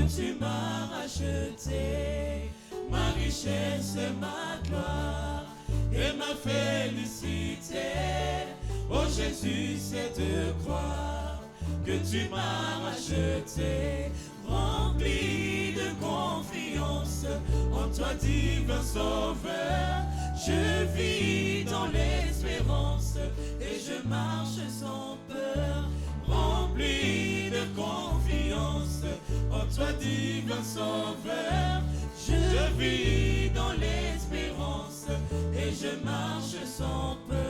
tu m'as racheté, ma richesse, ma gloire et ma félicité. Oh Jésus, c'est de croire que tu m'as racheté, rempli de confiance en toi, divin Sauveur. Je vis dans l'espérance et je marche sans peur, rempli de confiance en toi, divin Sauveur. Je vis dans l'espérance et je marche sans peur.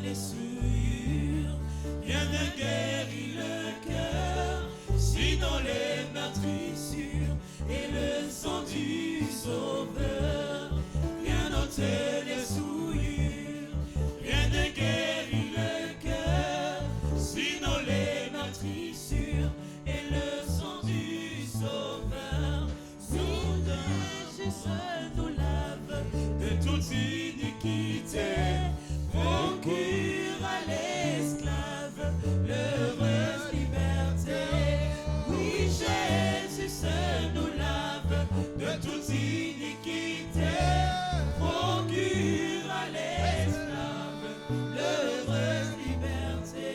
Les souillures, rien ne guérit le cœur, sinon les meurtrissures et le sang du Sauveur. Rien n'ôte les souillures, rien ne guérit le cœur, sinon les meurtrissures et le sang du Sauveur. Soudain Jésus nous lave de toute iniquité, procure à l'esclave l'heureuse liberté. Oui, Jésus se nous lave de toute iniquité, procure à l'esclave l'heureuse liberté.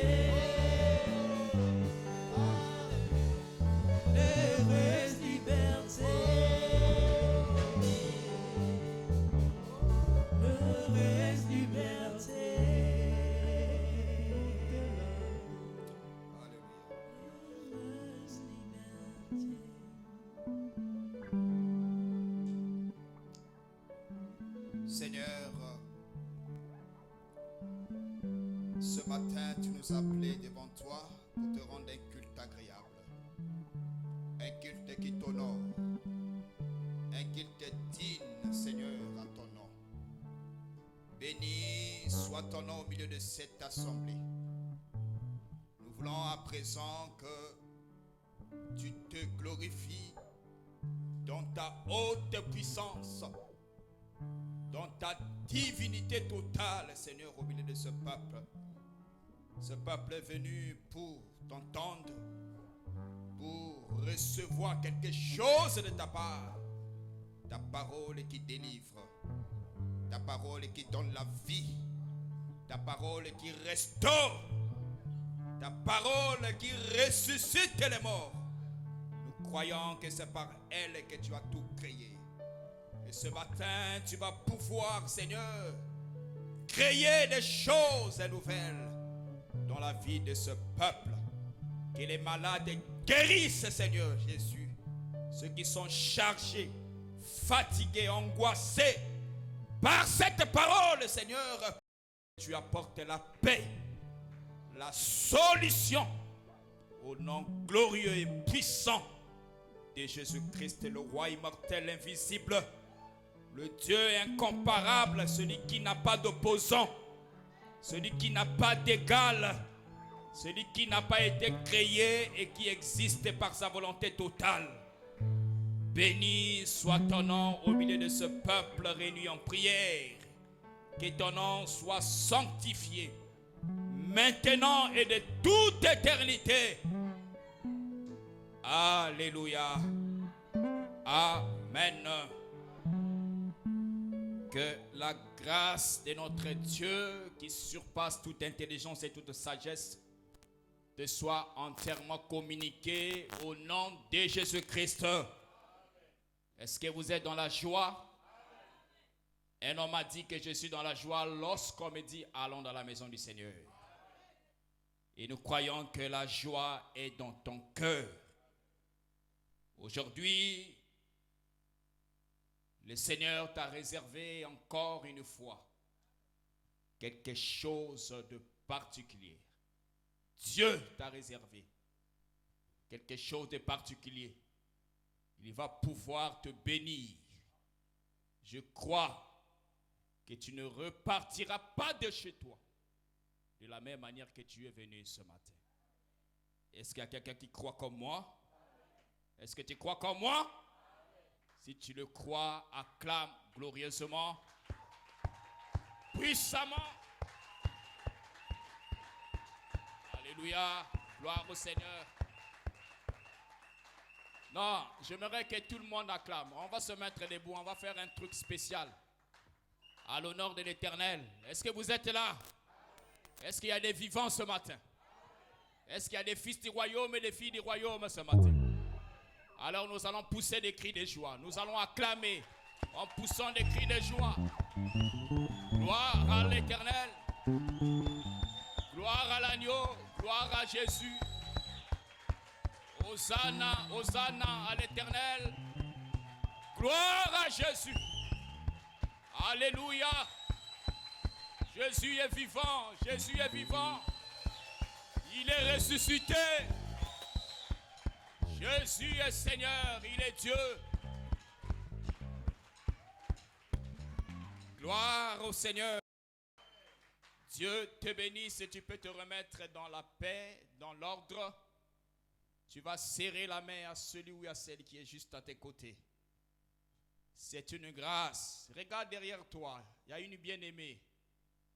L'heureuse liberté. L'heureuse liberté. Seigneur, ce matin tu nous as appelés devant toi pour te rendre un culte agréable, un culte qui t'honore, un culte digne, Seigneur, à ton nom. Béni soit ton nom au milieu de cette assemblée. Nous voulons à présent que tu te glorifies dans ta haute puissance, dans ta divinité totale, Seigneur, au milieu de ce peuple. Ce peuple est venu pour t'entendre, pour recevoir quelque chose de ta part. Ta parole qui délivre, ta parole qui donne la vie, ta parole qui restaure, ta parole qui ressuscite les morts. Nous croyons que c'est par elle que tu as tout créé. Et ce matin, tu vas pouvoir, Seigneur, créer des choses nouvelles dans la vie de ce peuple. Que les malades guérissent, Seigneur Jésus. Ceux qui sont chargés, fatigués, angoissés par cette parole, Seigneur, tu apportes la paix, la solution au nom glorieux et puissant de Jésus-Christ, le roi immortel, invisible, le Dieu incomparable, celui qui n'a pas d'opposant, celui qui n'a pas d'égal, celui qui n'a pas été créé et qui existe par sa volonté totale. Béni soit ton nom au milieu de ce peuple réuni en prière. Que ton nom soit sanctifié maintenant et de toute éternité. Alléluia. Amen. Que la grâce de notre Dieu qui surpasse toute intelligence et toute sagesse te soit entièrement communiquée au nom de Jésus-Christ. Est-ce que vous êtes dans la joie? Un homme m'a dit que je suis dans la joie lorsqu'on me dit allons dans la maison du Seigneur. Et nous croyons que la joie est dans ton cœur. Aujourd'hui, le Seigneur t'a réservé encore une fois quelque chose de particulier. Dieu t'a réservé quelque chose de particulier. Il va pouvoir te bénir. Je crois que tu ne repartiras pas de chez toi de la même manière que tu es venu ce matin. Est-ce qu'il y a quelqu'un qui croit comme moi? Est-ce que tu crois comme moi? Si tu le crois, acclame glorieusement, puissamment. Alléluia, gloire au Seigneur. Non, j'aimerais que tout le monde acclame. On va se mettre debout, on va faire un truc spécial à l'honneur de l'Éternel. Est-ce que vous êtes là? Est-ce qu'il y a des vivants ce matin? Est-ce qu'il y a des fils du royaume et des filles du royaume ce matin? Alors nous allons pousser des cris de joie. Nous allons acclamer en poussant des cris de joie. Gloire à l'Éternel. Gloire à l'agneau. Gloire à Jésus. Hosanna, Hosanna à l'Éternel. Gloire à Jésus. Alléluia. Jésus est vivant. Jésus est vivant. Il est ressuscité. Jésus est Seigneur. Il est Dieu. Gloire au Seigneur. Dieu te bénisse et tu peux te remettre dans la paix, dans l'ordre. Tu vas serrer la main à celui ou à celle qui est juste à tes côtés. C'est une grâce. Regarde derrière toi. Il y a une bien-aimée.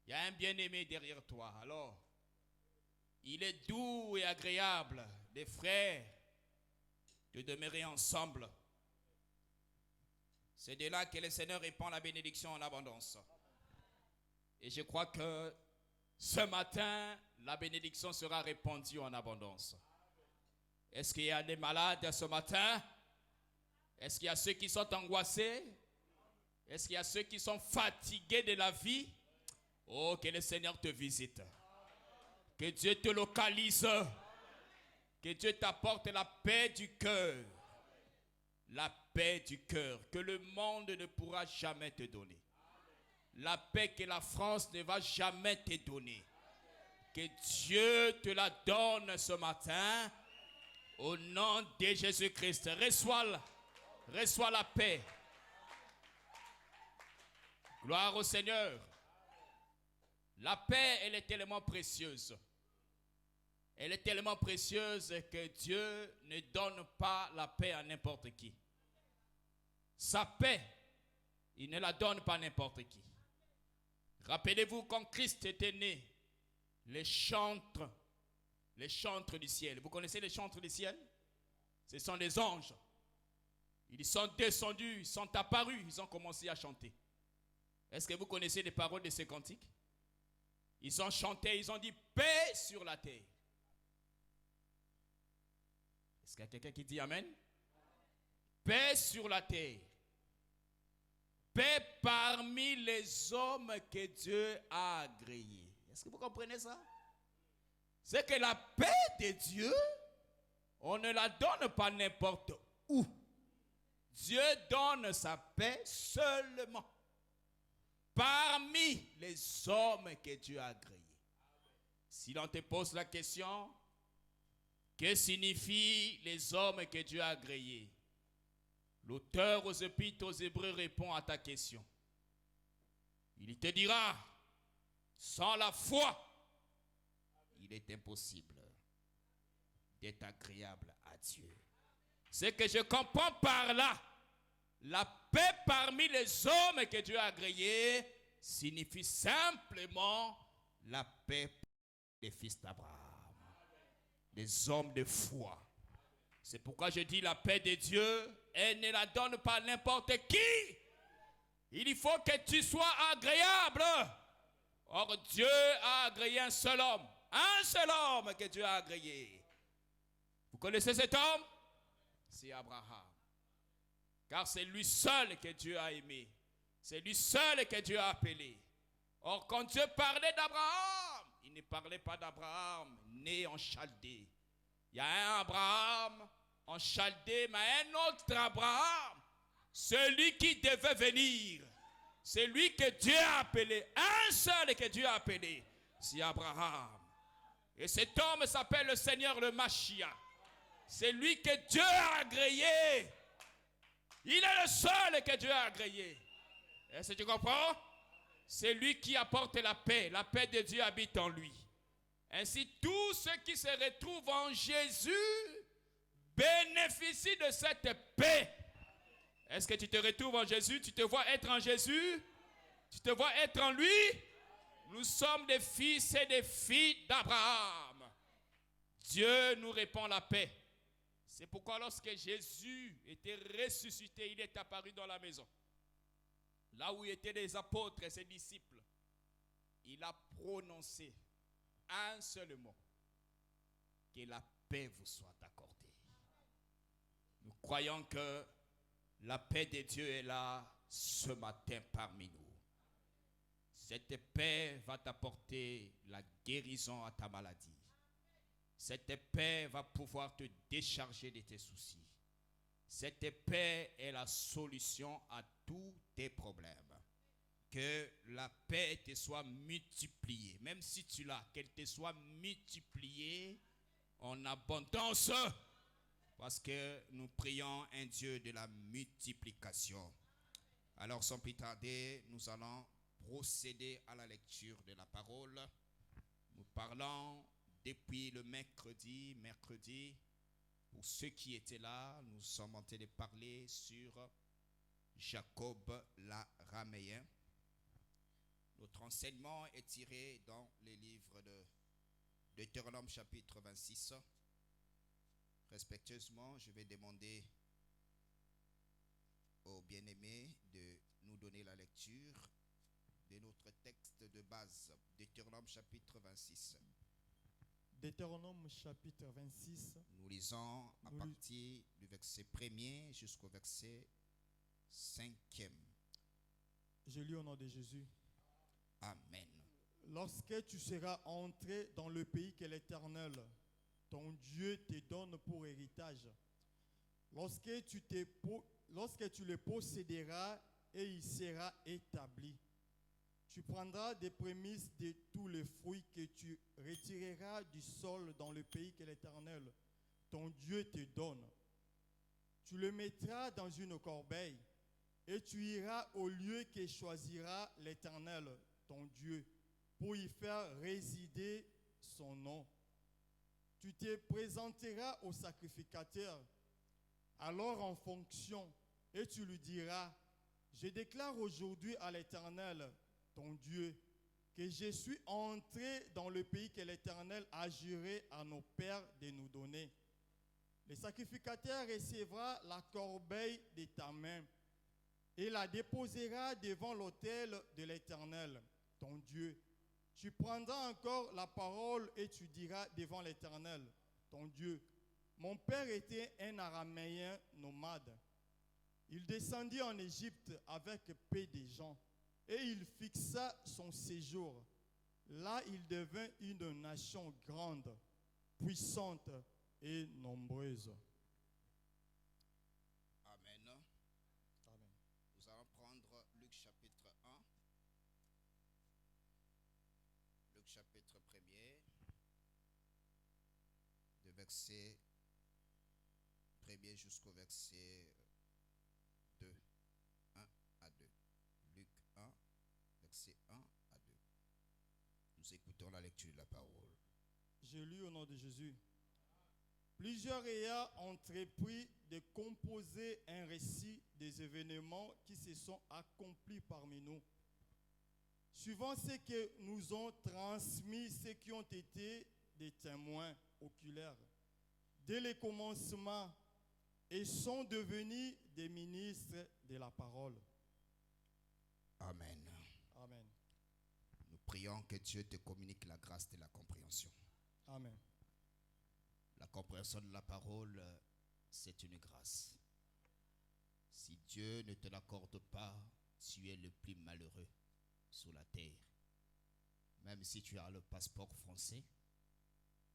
Il y a un bien-aimé derrière toi. Alors, il est doux et agréable, les frères, de demeurer ensemble. C'est de là que le Seigneur répand la bénédiction en abondance. Et je crois que ce matin, la bénédiction sera répandue en abondance. Est-ce qu'il y a des malades ce matin? Est-ce qu'il y a ceux qui sont angoissés? Est-ce qu'il y a ceux qui sont fatigués de la vie? Oh, que le Seigneur te visite. Que Dieu te localise. Que Dieu t'apporte la paix du cœur. La paix du cœur que le monde ne pourra jamais te donner. La paix que la France ne va jamais te donner. Que Dieu te la donne ce matin. Au nom de Jésus-Christ. Reçois la paix. Gloire au Seigneur. La paix, elle est tellement précieuse. Elle est tellement précieuse que Dieu ne donne pas la paix à n'importe qui. Sa paix, il ne la donne pas à n'importe qui. Rappelez-vous quand Christ était né, les chantres du ciel. Vous connaissez les chantres du ciel? Ce sont des anges. Ils sont descendus, ils sont apparus, ils ont commencé à chanter. Est-ce que vous connaissez les paroles de ces cantiques? Ils ont chanté, ils ont dit paix sur la terre. Est-ce qu'il y a quelqu'un qui dit amen? Paix sur la terre. Paix parmi les hommes que Dieu a agréés. Est-ce que vous comprenez ça? C'est que la paix de Dieu, on ne la donne pas n'importe où. Dieu donne sa paix seulement parmi les hommes que Dieu a agréés. Si l'on te pose la question, que signifient les hommes que Dieu a agréés? L'auteur aux Épîtres aux Hébreux répond à ta question. Il te dira, sans la foi, il est impossible d'être agréable à Dieu. Ce que je comprends par là, la paix parmi les hommes que Dieu a agréés signifie simplement la paix des fils d'Abraham, des hommes de foi. C'est pourquoi je dis la paix de Dieu, elle ne la donne pas à n'importe qui. Il faut que tu sois agréable. Or, Dieu a agréé un seul homme que Dieu a agréé. Vous connaissez cet homme? C'est Abraham. Car c'est lui seul que Dieu a aimé. C'est lui seul que Dieu a appelé. Or, quand Dieu parlait d'Abraham, il ne parlait pas d'Abraham né en Chaldée. Il y a un Abraham en Chaldée, mais un autre Abraham, celui qui devait venir. C'est lui que Dieu a appelé. Un seul que Dieu a appelé, c'est Abraham. Et cet homme s'appelle le Seigneur le Mashiach. C'est lui que Dieu a agréé. Il est le seul que Dieu a agréé. Est-ce que tu comprends? C'est lui qui apporte la paix. La paix de Dieu habite en lui. Ainsi, tous ceux qui se retrouvent en Jésus bénéficient de cette paix. Est-ce que tu te retrouves en Jésus? Tu te vois être en Jésus? Tu te vois être en lui? Nous sommes des fils et des filles d'Abraham. Dieu nous répond la paix. C'est pourquoi lorsque Jésus était ressuscité, il est apparu dans la maison. Là où étaient les apôtres et ses disciples, il a prononcé un seul mot. Que la paix vous soit accordée. Nous croyons que la paix de Dieu est là ce matin parmi nous. Cette paix va t'apporter la guérison à ta maladie. Cette paix va pouvoir te décharger de tes soucis. Cette paix est la solution à tous tes problèmes. Que la paix te soit multipliée. Même si tu l'as, qu'elle te soit multipliée en abondance. Parce que nous prions un Dieu de la multiplication. Alors sans plus tarder, nous allons procéder à la lecture de la parole. Nous parlons depuis le mercredi. Pour ceux qui étaient là, nous sommes en train de parler sur Jacob l'araméen. Notre enseignement est tiré dans les livres de Deutéronome chapitre 26. Respectueusement, je vais demander aux bien-aimés de nous donner la lecture de notre texte de base, Deutéronome chapitre 26. Deutéronome chapitre 26. Nous lisons à partir du verset 1er jusqu'au verset 5e. Je lis au nom de Jésus. Amen. Lorsque tu seras entré dans le pays que l'Éternel, ton Dieu, te donne pour héritage, lorsque tu le posséderas et il sera établi, tu prendras des prémices de tous les fruits que tu retireras du sol dans le pays que l'Éternel, ton Dieu, te donne. Tu le mettras dans une corbeille et tu iras au lieu que choisira l'Éternel, ton Dieu, pour y faire résider son nom. Tu te présenteras au sacrificateur, alors en fonction, et tu lui diras, je déclare aujourd'hui à l'Éternel, ton Dieu, que je suis entré dans le pays que l'Éternel a juré à nos pères de nous donner. Le sacrificateur recevra la corbeille de ta main et la déposera devant l'autel de l'Éternel, ton Dieu. Tu prendras encore la parole et tu diras devant l'Éternel, ton Dieu, mon père était un araméen nomade. Il descendit en Égypte avec peu de gens et il fixa son séjour. Là, il devint une nation grande, puissante et nombreuse. Amen. Amen. Nous allons prendre Luc chapitre 1. Luc chapitre 1er, de verset 1er jusqu'au verset 2. 1 à 2. Luc 1, verset 1 à 2. Nous écoutons la lecture de la parole. Je lis au nom de Jésus. Plusieurs ayant entrepris de composer un récit des événements qui se sont accomplis parmi nous. Suivant ce que nous ont transmis ceux qui ont été des témoins oculaires dès le commencement et sont devenus des ministres de la parole. Amen. Amen. Nous prions que Dieu te communique la grâce de la compréhension. Amen. La compréhension de la parole, c'est une grâce. Si Dieu ne te l'accorde pas, tu es le plus malheureux sur la terre. Même si tu as le passeport français,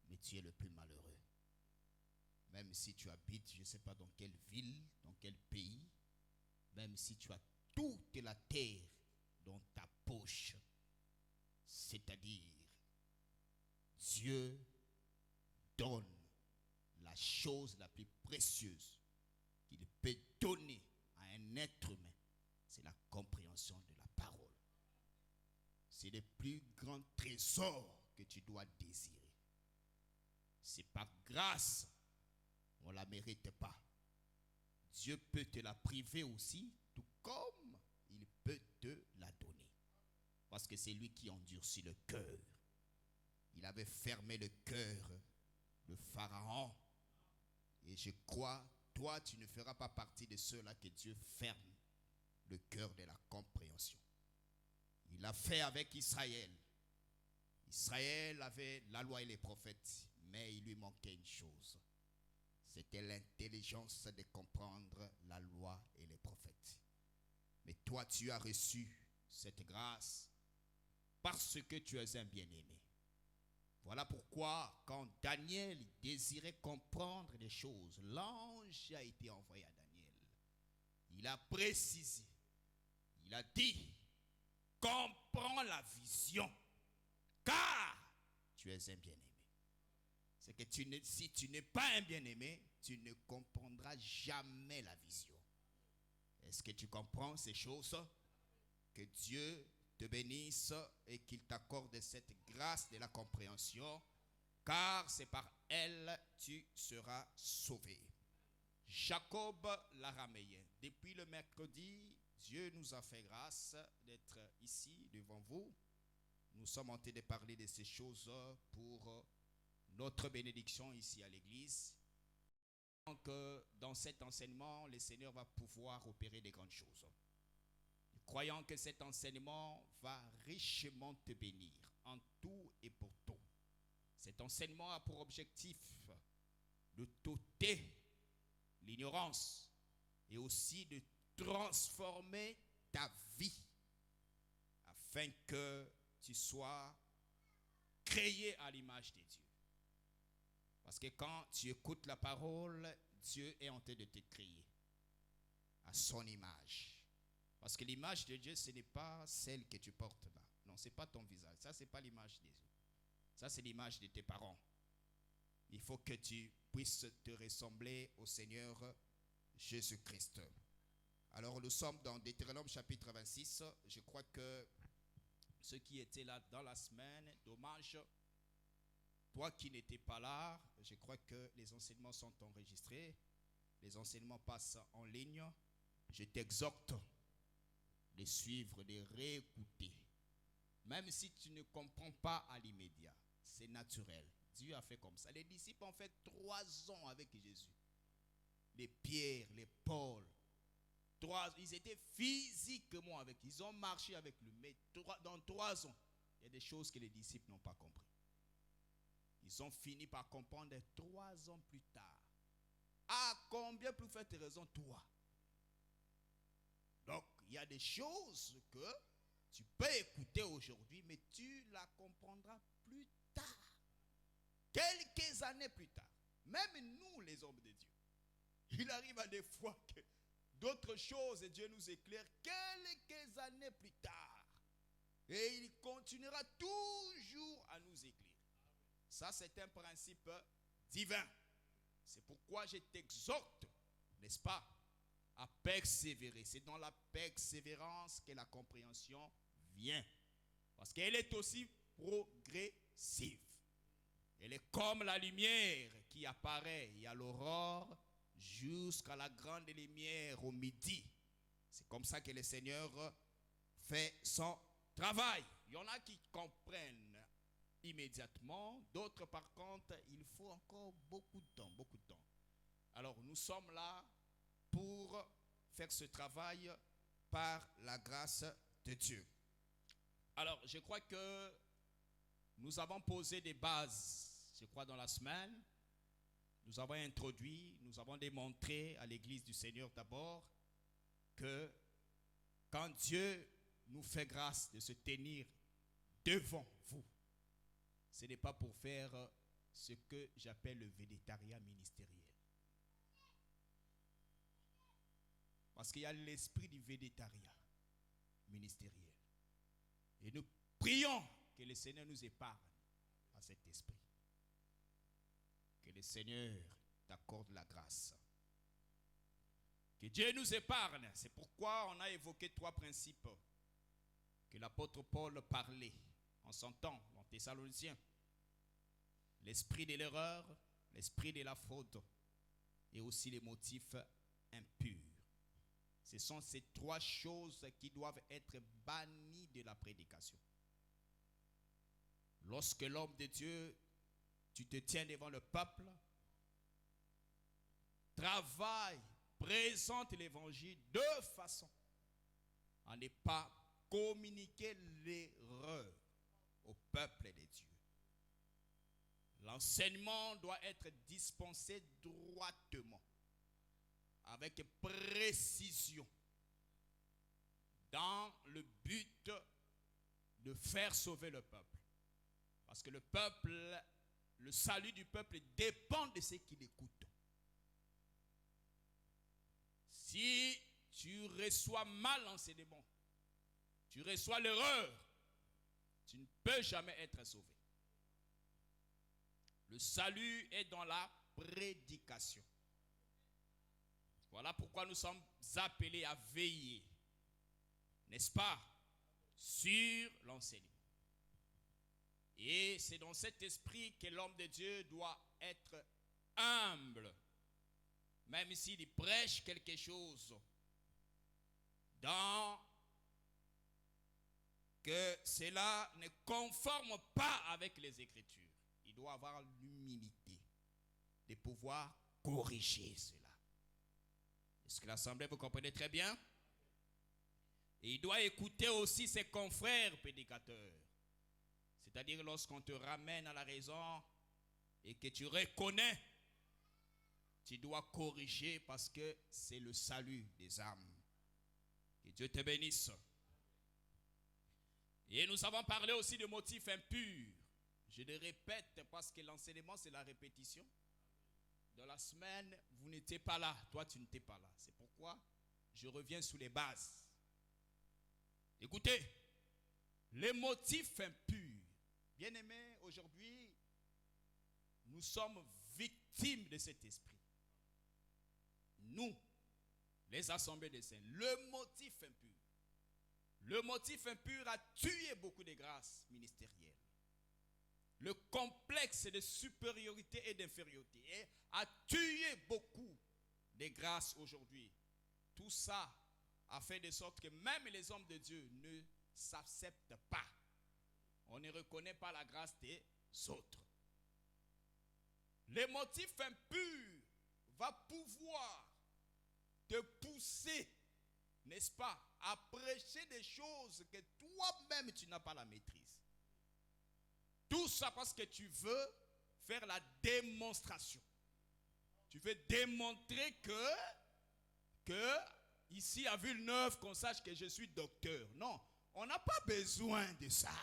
mais tu es le plus malheureux. Même si tu habites, je ne sais pas dans quelle ville, dans quel pays, même si tu as toute la terre dans ta poche, c'est-à-dire Dieu donne la chose la plus précieuse qu'il peut donner à un être humain, c'est la compréhension de la parole. C'est le plus grand trésor que tu dois désirer. C'est par grâce, on ne la mérite pas. Dieu peut te la priver aussi, tout comme il peut te la donner. Parce que c'est lui qui endurcit le cœur. Il avait fermé le cœur de Pharaon. Et je crois, toi, tu ne feras pas partie de ceux-là que Dieu ferme le cœur de la compréhension. Il l'a fait avec Israël. Israël avait la loi et les prophètes, mais il lui manquait une chose. C'était l'intelligence de comprendre la loi et les prophètes. Mais toi, tu as reçu cette grâce parce que tu es un bien-aimé. Voilà pourquoi, quand Daniel désirait comprendre les choses, l'ange a été envoyé à Daniel. Il a précisé, il a dit, comprends la vision, car tu es un bien-aimé. C'est que si tu n'es pas un bien-aimé, tu ne comprendras jamais la vision. Est-ce que tu comprends ces choses? Que Dieu te bénisse et qu'il t'accorde cette grâce de la compréhension, car c'est par elle tu seras sauvé. Jacob l'araméen. Depuis le mercredi, Dieu nous a fait grâce d'être ici devant vous. Nous sommes en train de parler de ces choses pour notre bénédiction ici à l'église. Donc, dans cet enseignement, le Seigneur va pouvoir opérer des grandes choses. Croyant que cet enseignement va richement te bénir en tout et pour tout. Cet enseignement a pour objectif de t'ôter l'ignorance et aussi de transformer ta vie afin que tu sois créé à l'image de Dieu. Parce que quand tu écoutes la parole, Dieu est en train de te créer à son image. Parce que l'image de Dieu, ce n'est pas celle que tu portes là. Non, ce n'est pas ton visage. Ça, ce n'est pas l'image de Dieu. Ça, c'est l'image de tes parents. Il faut que tu puisses te ressembler au Seigneur Jésus-Christ. Alors, nous sommes dans Deutéronome chapitre 26. Je crois que ceux qui étaient là dans la semaine, dommage. Toi qui n'étais pas là, je crois que les enseignements sont enregistrés. Les enseignements passent en ligne. Je t'exhorte de suivre, de réécouter. Même si tu ne comprends pas à l'immédiat, c'est naturel. Dieu a fait comme ça. Les disciples ont fait 3 ans avec Jésus. Les Pierre, les Paul. Ils étaient physiquement avec lui. Ils ont marché avec lui. Mais dans 3 ans, il y a des choses que les disciples n'ont pas compris. Ils ont fini par comprendre 3 ans plus tard. À combien plus forte raison toi? Donc, il y a des choses que tu peux écouter aujourd'hui, mais tu la comprendras plus tard. Quelques années plus tard. Même nous, les hommes de Dieu. Il arrive à des fois que d'autres choses, et Dieu nous éclaire quelques années plus tard. Et il continuera toujours à nous éclairer. Ça, c'est un principe divin. C'est pourquoi je t'exhorte, n'est-ce pas, à persévérer. C'est dans la persévérance que la compréhension vient. Parce qu'elle est aussi progressive. Elle est comme la lumière qui apparaît à l'aurore jusqu'à la grande lumière au midi. C'est comme ça que le Seigneur fait son travail. Il y en a qui comprennent immédiatement, d'autres par contre, il faut encore beaucoup de temps, beaucoup de temps. Alors nous sommes là pour faire ce travail par la grâce de Dieu. Alors je crois que nous avons posé des bases, je crois dans la semaine. Nous avons introduit, nous avons démontré à l'église du Seigneur d'abord que quand Dieu nous fait grâce de se tenir devant vous, ce n'est pas pour faire ce que j'appelle le végétariat ministériel. Parce qu'il y a l'esprit du végétariat ministériel. Et nous prions que le Seigneur nous épargne à cet esprit. Que le Seigneur t'accorde la grâce. Que Dieu nous épargne. C'est pourquoi on a évoqué 3 principes que l'apôtre Paul parlait en son temps dans Thessaloniciens. L'esprit de l'erreur, l'esprit de la faute et aussi les motifs impur. Ce sont ces trois choses qui doivent être bannies de la prédication. Lorsque l'homme de Dieu, tu te tiens devant le peuple, travaille, présente l'évangile de façon à ne pas communiquer l'erreur au peuple de Dieu. L'enseignement doit être dispensé droitement, avec précision, dans le but de faire sauver le peuple. Parce que le peuple, le salut du peuple dépend de ceux qui l'écoutent. Si tu reçois mal l'enseignement, tu reçois l'erreur, tu ne peux jamais être sauvé. Le salut est dans la prédication. Voilà pourquoi nous sommes appelés à veiller, n'est-ce pas, sur l'enseignement. Et c'est dans cet esprit que l'homme de Dieu doit être humble, même s'il prêche quelque chose, dans que cela ne conforme pas avec les Écritures. Il doit avoir l'humilité de pouvoir corriger cela. Est-ce que l'Assemblée, vous comprenez très bien? Et il doit écouter aussi ses confrères prédicateurs. C'est-à-dire lorsqu'on te ramène à la raison et que tu reconnais, tu dois corriger parce que c'est le salut des âmes. Que Dieu te bénisse. Et nous avons parlé aussi de motifs impurs. Je le répète parce que l'enseignement c'est la répétition. Dans la semaine, vous n'étiez pas là. Toi, tu n'étais pas là. C'est pourquoi je reviens sur les bases. Écoutez, les motifs impurs. Bien-aimés, aujourd'hui, nous sommes victimes de cet esprit. Nous, les assemblées des saints, le motif impur. Le motif impur a tué beaucoup de grâces ministérielles. Le complexe de supériorité et d'infériorité a tué beaucoup de grâces aujourd'hui. Tout ça a fait de sorte que même les hommes de Dieu ne s'acceptent pas. On ne reconnaît pas la grâce des autres. Les motifs impurs va pouvoir te pousser, n'est-ce pas, à prêcher des choses que toi-même tu n'as pas la maîtrise. Tout ça parce que tu veux faire la démonstration. Tu veux démontrer que ici à Villeneuve, qu'on sache que je suis docteur. Non, on n'a pas besoin de ça.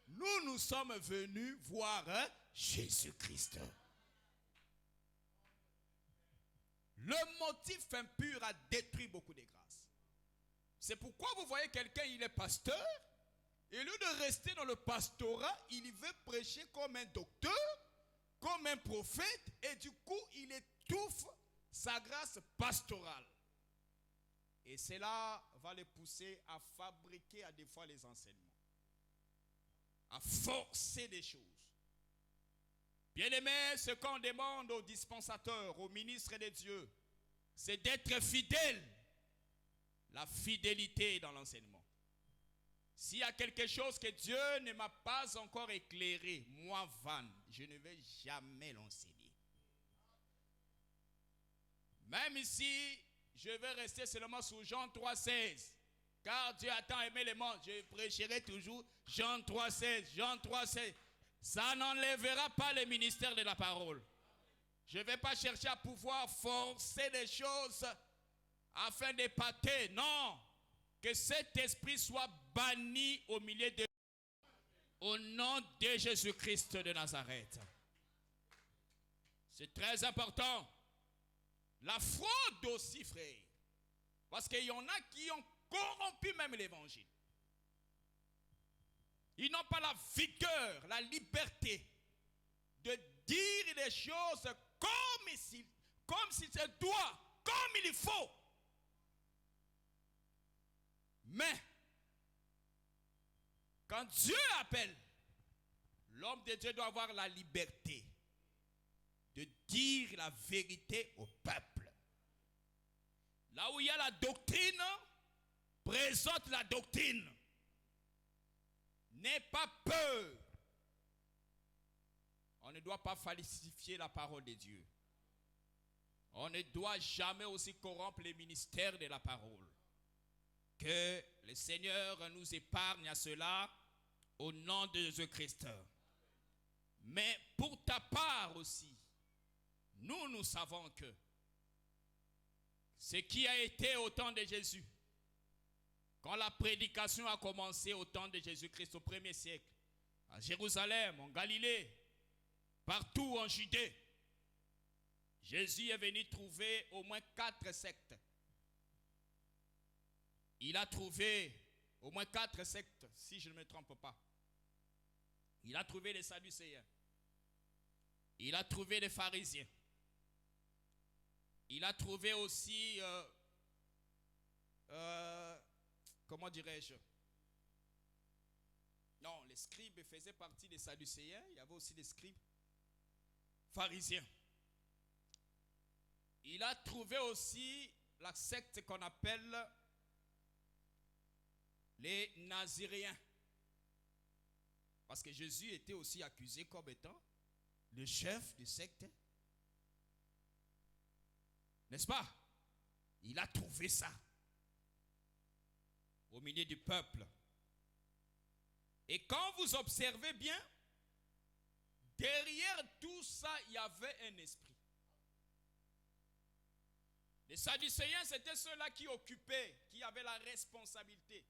Nous sommes venus voir Jésus-Christ. Le motif impur a détruit beaucoup de grâces. C'est pourquoi vous voyez quelqu'un, il est pasteur. Et au lieu de rester dans le pastorat, il veut prêcher comme un docteur, comme un prophète. Et du coup, il étouffe sa grâce pastorale. Et cela va le pousser à fabriquer à des fois les enseignements. À forcer des choses. Bien-aimés, ce qu'on demande aux dispensateurs, aux ministres de Dieu, c'est d'être fidèles. La fidélité dans l'enseignement. S'il y a quelque chose que Dieu ne m'a pas encore éclairé, moi, Van, je ne vais jamais l'enseigner. Même si je vais rester seulement sur Jean 3,16. Car Dieu a tant aimé le monde, je prêcherai toujours Jean 3,16. Jean 3,16. Ça n'enlèvera pas le ministère de la parole. Je ne vais pas chercher à pouvoir forcer des choses afin d'épater. Non. Que cet esprit soit banni au milieu de nous. Au nom de Jésus-Christ de Nazareth. C'est très important. La fraude aussi, frère. Parce qu'il y en a qui ont corrompu même l'évangile. Ils n'ont pas la vigueur, la liberté de dire les choses comme si c'est doit, comme il faut. Mais, quand Dieu appelle, l'homme de Dieu doit avoir la liberté de dire la vérité au peuple. Là où il y a la doctrine, présente la doctrine. N'aie pas peur. On ne doit pas falsifier la parole de Dieu. On ne doit jamais aussi corrompre les ministères de la parole. Que le Seigneur nous épargne à cela au nom de Jésus-Christ. Mais pour ta part aussi, nous savons que ce qui a été au temps de Jésus, quand la prédication a commencé au temps de Jésus-Christ au 1er siècle, à Jérusalem, en Galilée, partout en Judée, Jésus est venu trouver au moins 4 sectes. Il a trouvé au moins 4 sectes, si je ne me trompe pas. Il a trouvé les Sadducéens. Il a trouvé les pharisiens. Il a trouvé aussi, comment dirais-je? Non, les scribes faisaient partie des Sadducéens. Il y avait aussi des scribes pharisiens. Il a trouvé aussi la secte qu'on appelle les Naziréens. Parce que Jésus était aussi accusé comme étant le chef de secte. N'est-ce pas? Il a trouvé ça au milieu du peuple. Et quand vous observez bien, derrière tout ça, il y avait un esprit. Les Sadducéens, c'était ceux-là qui occupaient, qui avaient la responsabilité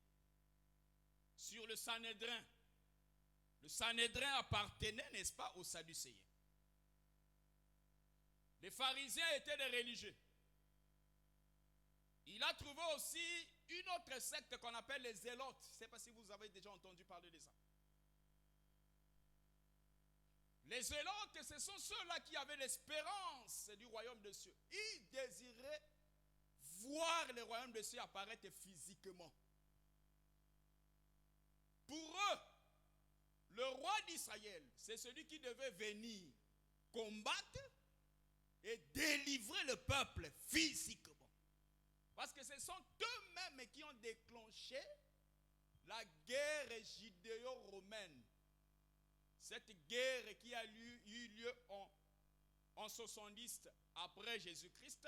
sur le Sanhédrin. Le Sanhédrin appartenait, n'est-ce pas, aux Sadducéens. Les pharisiens étaient des religieux. Il a trouvé aussi une autre secte qu'on appelle les zélotes. Je ne sais pas si vous avez déjà entendu parler de ça. Les zélotes, ce sont ceux-là qui avaient l'espérance du royaume de cieux. Ils désiraient voir le royaume de cieux apparaître physiquement. Pour eux, le roi d'Israël, c'est celui qui devait venir combattre et délivrer le peuple physiquement. Parce que ce sont eux-mêmes qui ont déclenché la guerre judéo-romaine. Cette guerre qui a eu lieu en 70 après Jésus-Christ,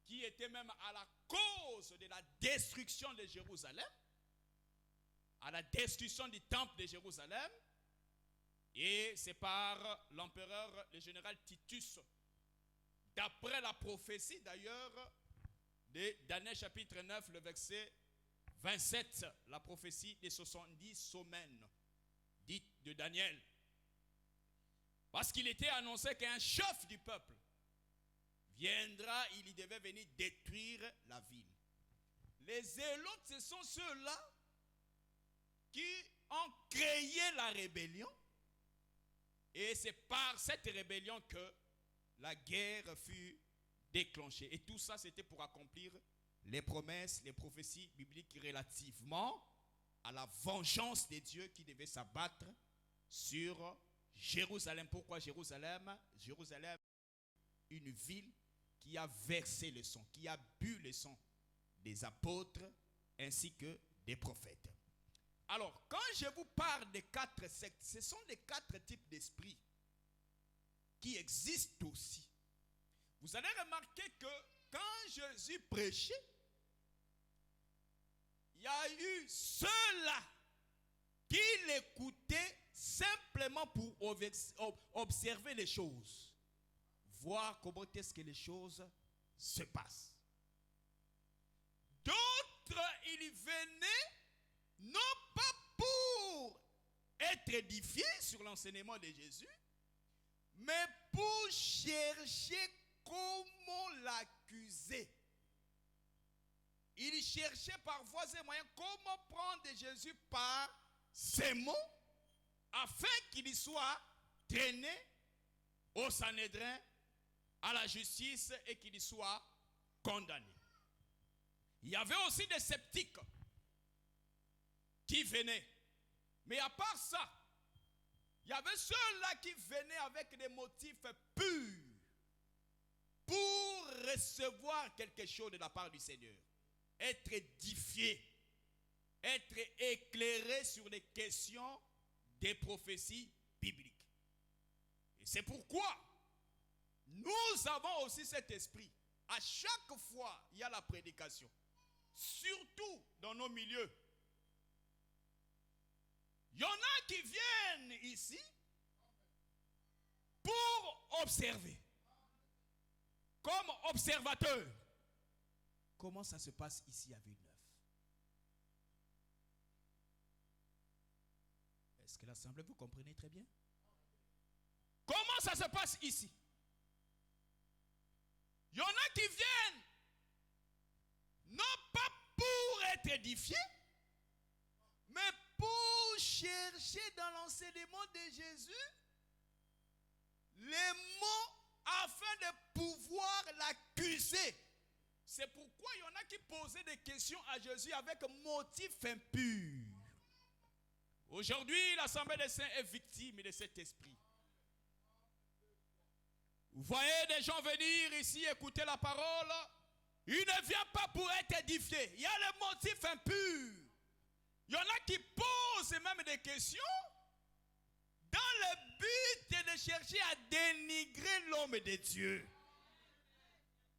qui était même à la cause de la destruction de Jérusalem, à la destruction du temple de Jérusalem, et c'est par l'empereur, le général Titus, d'après la prophétie d'ailleurs, de Daniel chapitre 9, le verset 27, la prophétie des 70 semaines, dite de Daniel. Parce qu'il était annoncé qu'un chef du peuple viendra, il y devait venir détruire la ville. Les zélotes, ce sont ceux-là qui ont créé la rébellion. Et c'est par cette rébellion que la guerre fut déclenchée. Et tout ça, c'était pour accomplir les promesses, les prophéties bibliques relativement à la vengeance des dieux qui devaient s'abattre sur Jérusalem. Pourquoi Jérusalem? Jérusalem, une ville qui a versé le sang, qui a bu le sang des apôtres ainsi que des prophètes. Alors, quand je vous parle des 4 sectes, ce sont les 4 types d'esprits qui existent aussi. Vous allez remarquer que quand Jésus prêchait, il y a eu ceux-là qui l'écoutaient simplement pour observer les choses, voir comment est-ce que les choses se passent. D'autres, ils venaient non pas pour être édifiés sur l'enseignement de Jésus, mais pour chercher comment l'accuser. Ils cherchaient par voies et moyens comment prendre Jésus par ses mots afin qu'il soit traîné au Sanhédrin, à la justice et qu'il soit condamné. Il y avait aussi des sceptiques qui venaient. Mais à part ça, il y avait ceux-là qui venaient avec des motifs purs pour recevoir quelque chose de la part du Seigneur. Être édifié. Être éclairé sur les questions des prophéties bibliques. Et c'est pourquoi nous avons aussi cet esprit. À chaque fois, il y a la prédication. Surtout dans nos milieux. Il y en a qui viennent ici pour observer. Comme observateur. Comment ça se passe ici à Villeneuve? Est-ce que l'assemblée, vous comprenez très bien? Comment ça se passe ici? Il y en a qui viennent non pas pour être édifiés, mais pour chercher dans l'enseignement de Jésus les mots afin de pouvoir l'accuser. C'est pourquoi il y en a qui posaient des questions à Jésus avec motif impur. Aujourd'hui, l'Assemblée des Saints est victime de cet esprit. Vous voyez des gens venir ici écouter la parole. Ils ne viennent pas pour être édifiés. Il y a le motif impur. Il y en a qui posent même des questions dans le but de chercher à dénigrer l'homme de Dieu.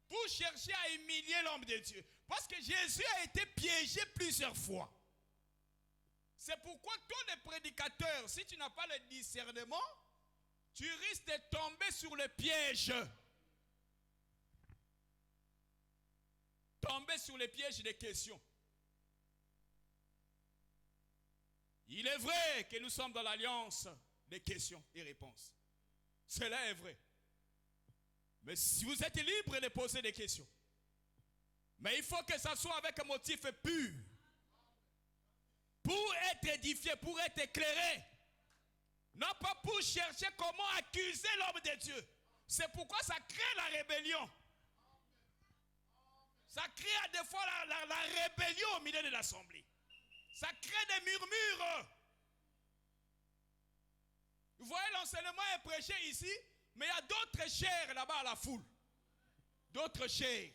Pour chercher à humilier l'homme de Dieu. Parce que Jésus a été piégé plusieurs fois. C'est pourquoi tous les prédicateurs, si tu n'as pas le discernement, tu risques de tomber sur le piège. Tomber sur le piège des questions. Il est vrai que nous sommes dans l'alliance des questions et réponses. Cela est vrai. Mais si vous êtes libre de poser des questions. Mais il faut que ça soit avec un motif pur. Pour être édifié, pour être éclairé. Non pas pour chercher comment accuser l'homme de Dieu. C'est pourquoi ça crée la rébellion. Ça crée des fois la rébellion au milieu de l'assemblée. Ça crée des murmures. Vous voyez, l'enseignement est prêché ici, mais il y a d'autres chairs là-bas à la foule. D'autres chairs.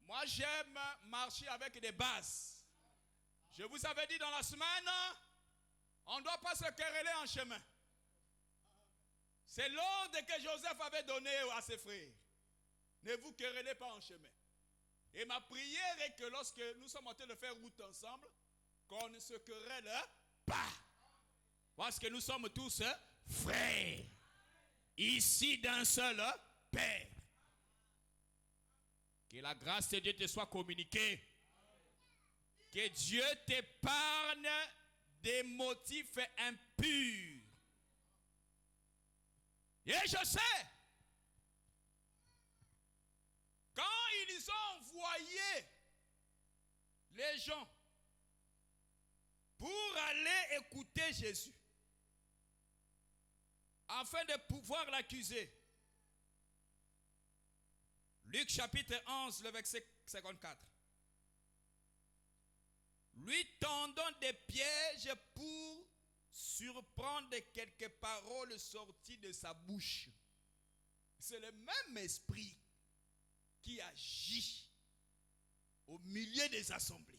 Moi, j'aime marcher avec des bases. Je vous avais dit dans la semaine, on ne doit pas se quereller en chemin. C'est l'ordre que Joseph avait donné à ses frères. Ne vous querellez pas en chemin. Et ma prière est que lorsque nous sommes en train de faire route ensemble, qu'on ne se querelle pas. Parce que nous sommes tous frères. Ici d'un seul Père. Que la grâce de Dieu te soit communiquée. Que Dieu t'épargne des motifs impurs. Et je sais, quand ils ont envoyé les gens pour aller écouter Jésus, afin de pouvoir l'accuser, Luc chapitre 11, le verset 54. Lui tendant des pièges pour surprendre quelques paroles sorties de sa bouche. C'est le même esprit qui agit au milieu des assemblées.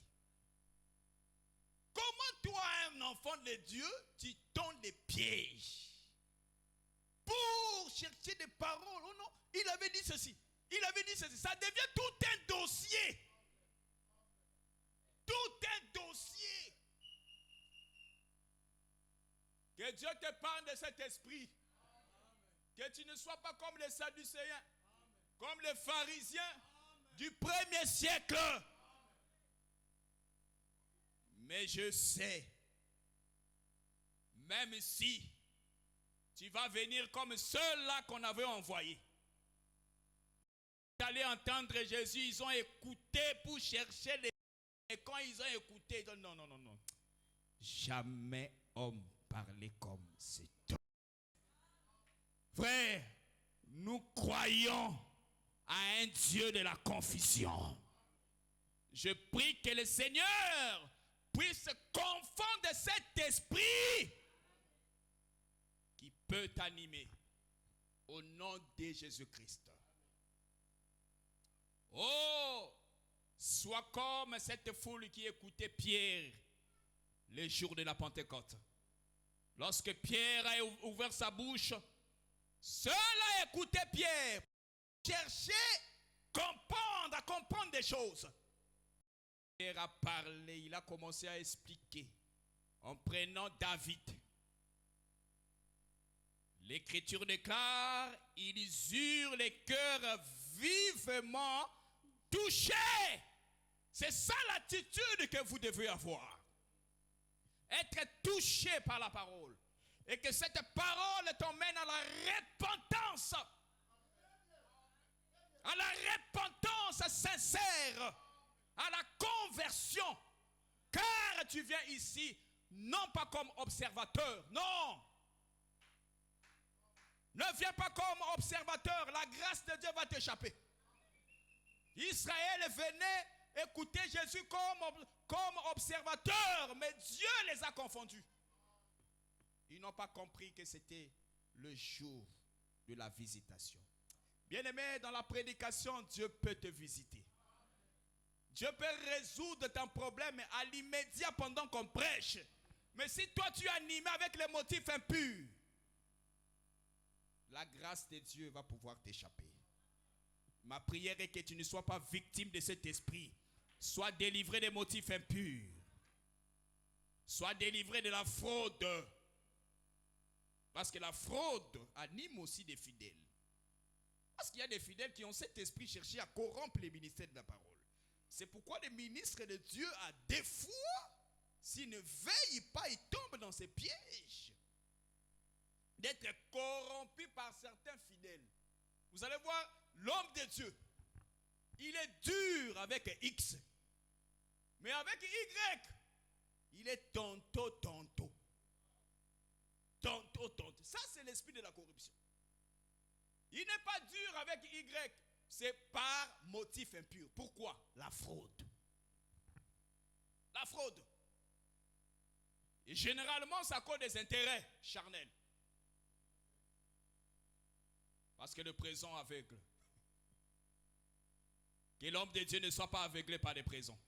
Comment toi, un enfant de Dieu, tu tends des pièges pour chercher des paroles? Oh non, il avait dit ceci. Il avait dit ceci. Ça devient tout un dossier. Tout un dossier. Que Dieu te parle de cet esprit. Que tu ne sois pas comme les Sadducéens, comme les pharisiens du premier siècle. Mais je sais, même si tu vas venir comme ceux-là qu'on avait envoyés, allez entendre Jésus, ils ont écouté pour chercher les... Et quand ils ont écouté, ils ont dit non, non, non, non. Jamais homme parlait comme cet homme. Frère, nous croyons à un Dieu de la confusion. Je prie que le Seigneur puisse confondre cet esprit qui peut t'animer. Au nom de Jésus-Christ. Oh, sois comme cette foule qui écoutait Pierre le jour de la Pentecôte. Lorsque Pierre a ouvert sa bouche, ceux-là écoutaient Pierre, cherchaient à comprendre des choses. Pierre a parlé, il a commencé à expliquer en prenant David. L'Écriture déclare, ils eurent les cœurs vivement touchés. C'est ça l'attitude que vous devez avoir. Être touché par la parole. Et que cette parole t'emmène à la repentance. À la repentance sincère. À la conversion. Car tu viens ici, non pas comme observateur, non. Ne viens pas comme observateur, la grâce de Dieu va t'échapper. Israël venait écouter Jésus comme observateur, mais Dieu les a confondus. Ils n'ont pas compris que c'était le jour de la visitation. Bien-aimé, dans la prédication, Dieu peut te visiter. Dieu peut résoudre ton problème à l'immédiat pendant qu'on prêche. Mais si toi tu es animé avec les motifs impurs, la grâce de Dieu va pouvoir t'échapper. Ma prière est que tu ne sois pas victime de cet esprit. Sois délivré des motifs impurs. Sois délivré de la fraude. Parce que la fraude anime aussi des fidèles. Parce qu'il y a des fidèles qui ont cet esprit cherché à corrompre les ministères de la parole. C'est pourquoi les ministres de Dieu, à des fois, s'ils ne veillent pas, ils tombent dans ces pièges. D'être corrompu par certains fidèles. Vous allez voir, l'homme de Dieu, il est dur avec X. Mais avec Y, il est tantôt. Ça, c'est l'esprit de la corruption. Il n'est pas dur avec Y. C'est par motif impur. Pourquoi? La fraude. La fraude. Et généralement, ça cause des intérêts charnels. Parce que le présent aveugle. Que l'homme de Dieu ne soit pas aveuglé par les présents.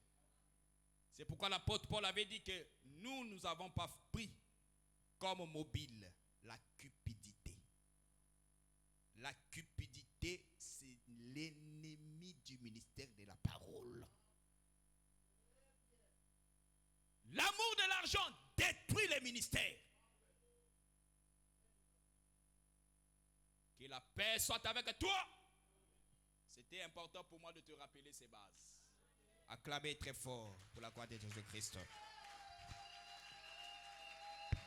C'est pourquoi l'apôtre Paul avait dit que nous n'avons pas pris comme mobile la cupidité. La cupidité, c'est l'ennemi du ministère de la parole. L'amour de l'argent détruit les ministères. Que la paix soit avec toi. C'était important pour moi de te rappeler ces bases. Acclamez très fort pour la gloire de Jésus-Christ.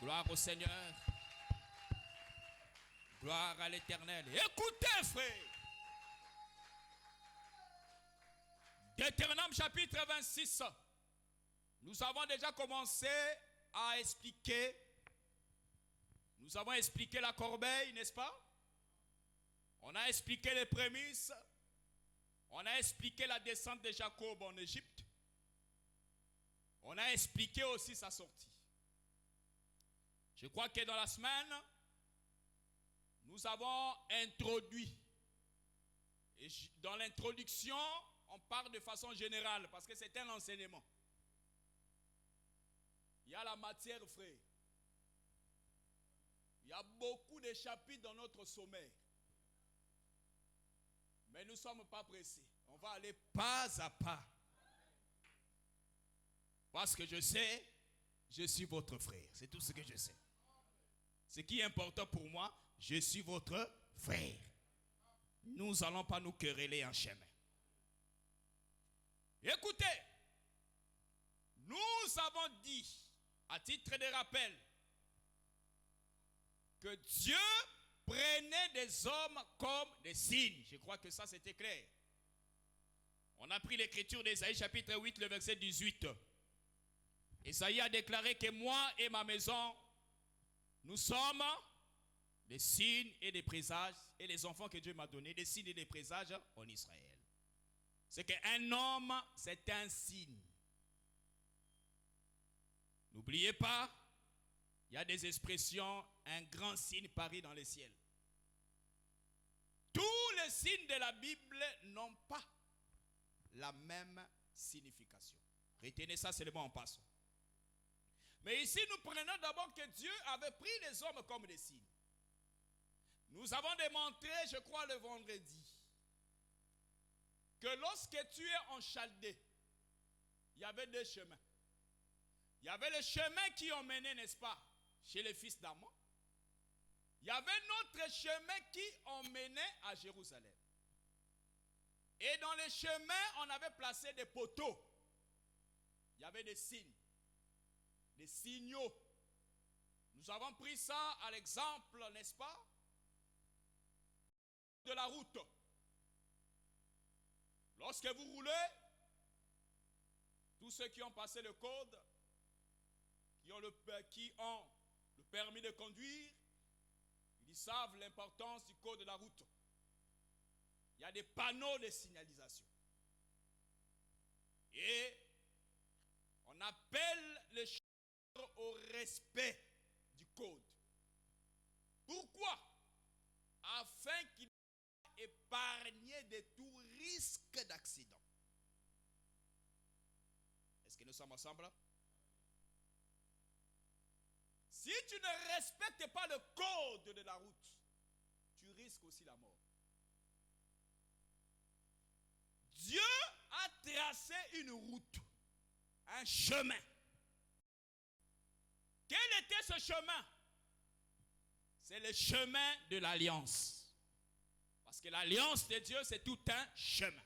Gloire au Seigneur. Gloire à l'Éternel. Écoutez, frère. Deutéronome chapitre 26. Nous avons déjà commencé à expliquer. Nous avons expliqué la corbeille, n'est-ce pas? On a expliqué les prémices. On a expliqué la descente de Jacob en Égypte. On a expliqué aussi sa sortie. Je crois que dans la semaine, nous avons introduit. Et dans l'introduction, on parle de façon générale parce que c'est un enseignement. Il y a la matière, frère. Il y a beaucoup de chapitres dans notre sommaire. Mais nous ne sommes pas pressés. On va aller pas à pas. Parce que je sais, je suis votre frère. C'est tout ce que je sais. Ce qui est important pour moi, je suis votre frère. Nous n'allons pas nous quereller en chemin. Écoutez, nous avons dit, à titre de rappel, que Dieu prenez des hommes comme des signes. Je crois que ça c'était clair. On a pris l'écriture d'Ésaïe chapitre 8, le verset 18. Ésaïe a déclaré que moi et ma maison, nous sommes des signes et des présages, et les enfants que Dieu m'a donnés, des signes et des présages en Israël. C'est qu'un homme, c'est un signe. N'oubliez pas, il y a des expressions, un grand signe parie dans les ciels. tous les signes de la Bible n'ont pas la même signification. Retenez ça seulement en passant. Mais ici, nous prenons d'abord que Dieu avait pris les hommes comme des signes. Nous avons démontré, je crois, le vendredi, que lorsque tu es en Chaldée, il y avait deux chemins. Il y avait le chemin qui emmenait, n'est-ce pas, chez les fils d'Amon. Il y avait notre chemin qui emmenait à Jérusalem. Et dans les chemins, on avait placé des poteaux. Il y avait des signes, des signaux. Nous avons pris ça à l'exemple, n'est-ce pas, de la route. Lorsque vous roulez, tous ceux qui ont passé le code, qui ont le permis de conduire, ils savent l'importance du code de la route. Il y a des panneaux de signalisation. Et on appelle les chauffeurs au respect du code. Pourquoi? Afin qu'ils soient épargnés de tout risque d'accident. Est-ce que nous sommes ensemble? Si tu ne respectes pas le code de la route, tu risques aussi la mort. Dieu a tracé une route, un chemin. Quel était ce chemin? C'est le chemin de l'alliance. Parce que l'alliance de Dieu, c'est tout un chemin.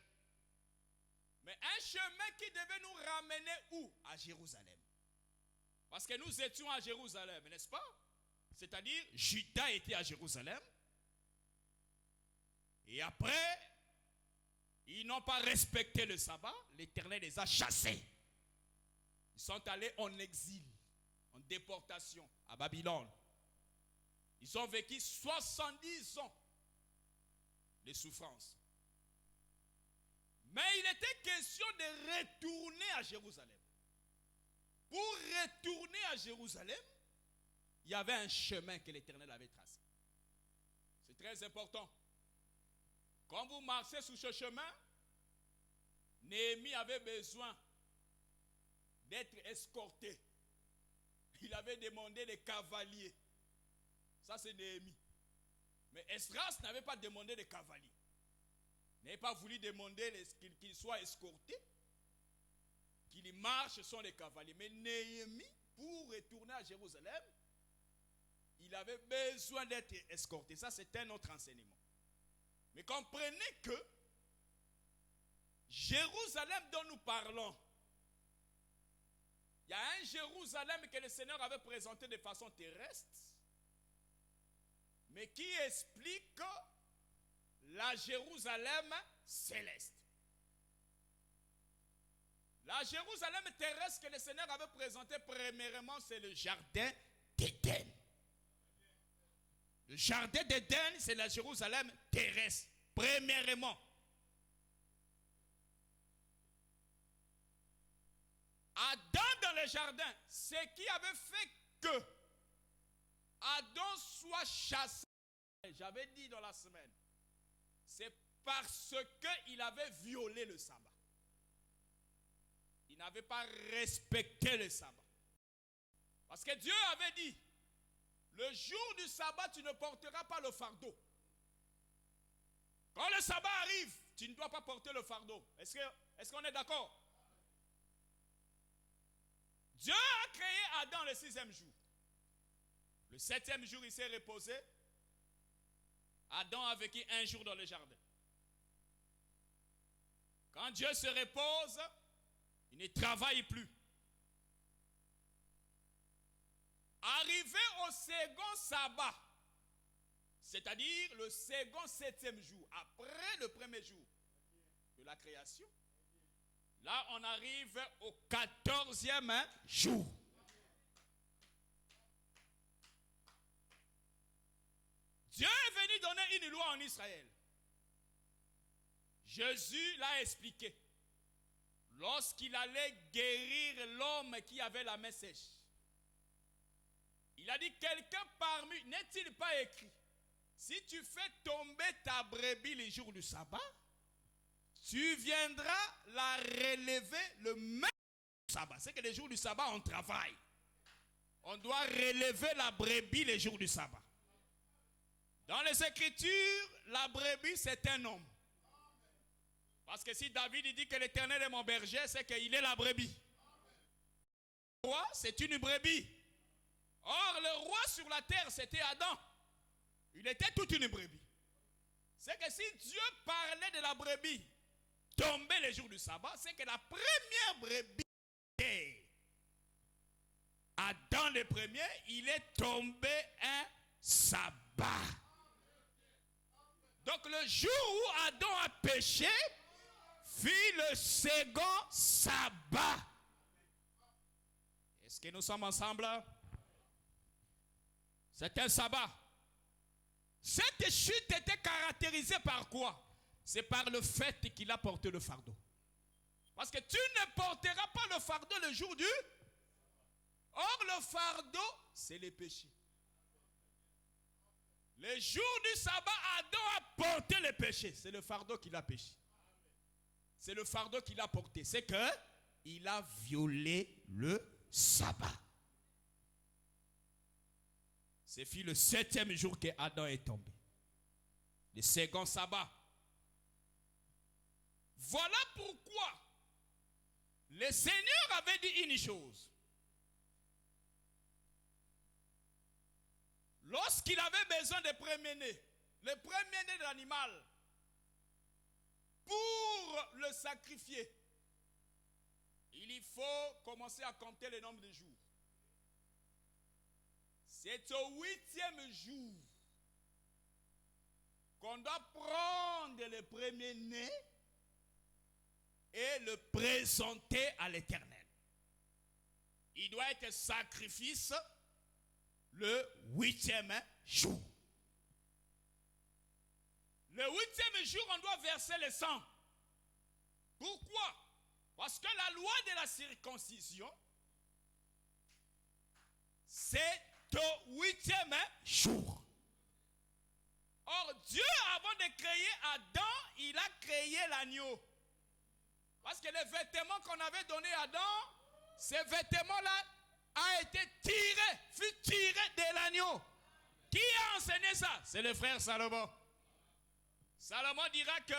Mais un chemin qui devait nous ramener où? À Jérusalem. Parce que nous étions à Jérusalem, n'est-ce pas? C'est-à-dire, Juda était à Jérusalem. Et après, ils n'ont pas respecté le sabbat. L'Éternel les a chassés. Ils sont allés en exil, en déportation à Babylone. Ils ont vécu 70 ans de souffrance. Mais il était question de retourner à Jérusalem. Pour retourner à Jérusalem, il y avait un chemin que l'Éternel avait tracé. C'est très important. Quand vous marchez sur ce chemin, Néhémie avait besoin d'être escorté. Il avait demandé des cavaliers. Ça, c'est Néhémie. Mais Esdras n'avait pas demandé des cavaliers. Il n'avait pas voulu demander qu'il soit escorté. Qu'il marche sont les cavaliers. Mais Néhémie, pour retourner à Jérusalem, il avait besoin d'être escorté. Ça, c'est un autre enseignement. Mais comprenez que Jérusalem dont nous parlons, il y a un Jérusalem que le Seigneur avait présenté de façon terrestre, mais qui explique la Jérusalem céleste. La Jérusalem terrestre que le Seigneur avait présenté premièrement, c'est le jardin d'Éden. Le jardin d'Éden, c'est la Jérusalem terrestre, premièrement. Adam dans le jardin, ce qui avait fait que Adam soit chassé, j'avais dit dans la semaine, c'est parce qu'il avait violé le sabbat. Il n'avait pas respecté le sabbat. Parce que Dieu avait dit, le jour du sabbat, tu ne porteras pas le fardeau. Quand le sabbat arrive, tu ne dois pas porter le fardeau. Est-ce qu'on est d'accord? Dieu a créé Adam le 6e jour. Le 7e jour, il s'est reposé. Adam a vécu un jour dans le jardin. Quand Dieu se repose, il ne travaille plus. Arrivé au second sabbat, c'est-à-dire le second 7e jour, après le premier jour de la création, là on arrive au 14e jour. Dieu est venu donner une loi en Israël. Jésus l'a expliqué. Lorsqu'il allait guérir l'homme qui avait la main sèche, il a dit, quelqu'un parmi, n'est-il pas écrit, Si tu fais tomber ta brebis les jours du sabbat, tu viendras la relever le même sabbat. C'est que les jours du sabbat, on travaille. On doit relever la brebis les jours du sabbat. Dans les Écritures, la brebis, c'est un homme. Parce que si David dit que l'Éternel est mon berger, c'est qu'il est la brebis. Le roi, c'est une brebis. Or, le roi sur la terre, c'était Adam. Il était toute une brebis. C'est que si Dieu parlait de la brebis tomber les jours du sabbat, c'est que la première brebis, Adam le premier, il est tombé un sabbat. Donc le jour où Adam a péché, fit le second sabbat. Est-ce que nous sommes ensemble? C'est un sabbat. Cette chute était caractérisée par quoi? C'est par le fait qu'il a porté le fardeau. Parce que tu ne porteras pas le fardeau le jour du... Or, le fardeau, c'est les péchés. Le jour du sabbat, Adam a porté les péchés. C'est le fardeau qu'il a péché. C'est le fardeau qu'il a porté. C'est qu'il a violé le sabbat. C'est fut le 7e jour que Adam est tombé. Le second sabbat. Voilà pourquoi le Seigneur avait dit une chose. Lorsqu'il avait besoin de premier-né, le premier-né de l'animal, pour le sacrifier, il faut commencer à compter le nombre de jours. C'est au 8e jour qu'on doit prendre le premier-né et le présenter à l'Éternel. Il doit être sacrifice le 8e jour. Le 8e jour, on doit verser le sang. Pourquoi? Parce que la loi de la circoncision, c'est au 8e jour. Or, Dieu, avant de créer Adam, il a créé l'agneau. Parce que les vêtements qu'on avait donnés à Adam, ces vêtements-là a été fut tiré de l'agneau. Qui a enseigné ça? C'est le frère Salomon. Salomon dira que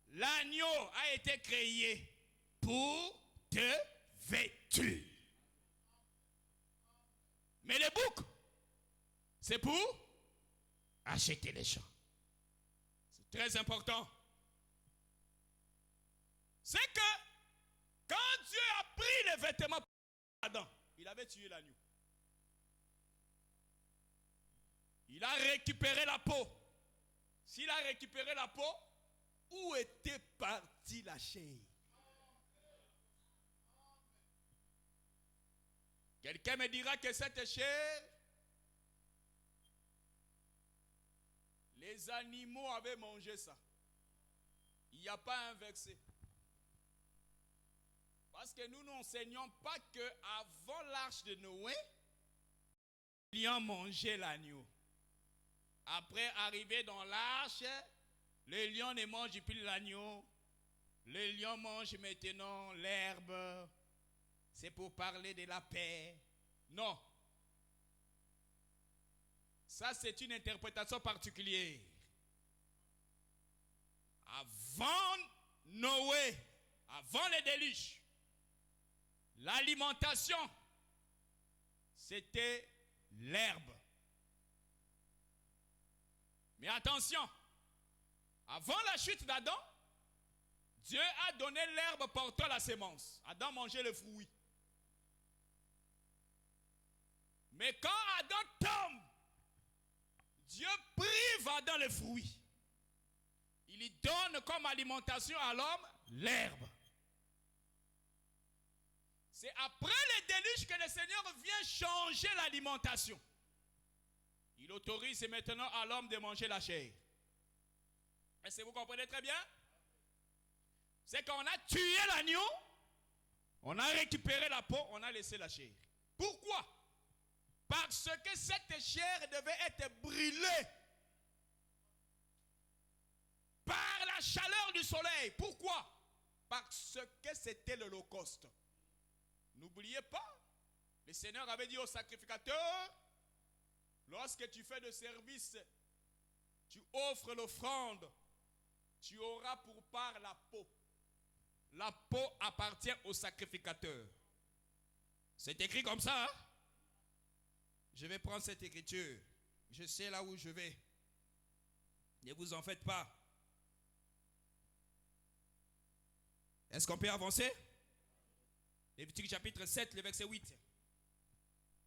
l'agneau a été créé pour te vêtir. Mais le bouc, c'est pour acheter les champs. C'est très important. C'est que quand Dieu a pris les vêtements d'Adam, il avait tué l'agneau. Il a récupéré la peau. S'il a récupéré la peau, où était partie la chair? Quelqu'un me dira que cette chair, les animaux avaient mangé ça. Il n'y a pas un verset. Parce que nous n'enseignons pas qu'avant l'arche de Noé, les lions mangeaient l'agneau. Après, arrivé dans l'arche, les lions ne mangent plus l'agneau. Les lions mangent maintenant l'herbe. C'est pour parler de la paix. Non. Ça, c'est une interprétation particulière. Avant Noé, avant les déluge, l'alimentation, c'était l'herbe. Mais attention, avant la chute d'Adam, Dieu a donné l'herbe portant la sémence. Adam mangeait le fruit. Mais quand Adam tombe, Dieu prive Adam le fruit. Il lui donne comme alimentation à l'homme l'herbe. C'est après les déluge que le Seigneur vient changer l'alimentation. Il autorise maintenant à l'homme de manger la chair. Est-ce que vous comprenez très bien? C'est qu'on a tué l'agneau, on a récupéré la peau, on a laissé la chair. Pourquoi? Parce que cette chair devait être brûlée la chaleur du soleil. Pourquoi? Parce que c'était l'Holocauste. N'oubliez pas, le Seigneur avait dit au sacrificateur, lorsque tu fais de service, tu offres l'offrande, tu auras pour part la peau. La peau appartient au sacrificateur. C'est écrit comme ça, hein? Je vais prendre cette écriture. Je sais là où je vais. Ne vous en faites pas. Est-ce qu'on peut avancer? Lévitique chapitre 7, le verset 8.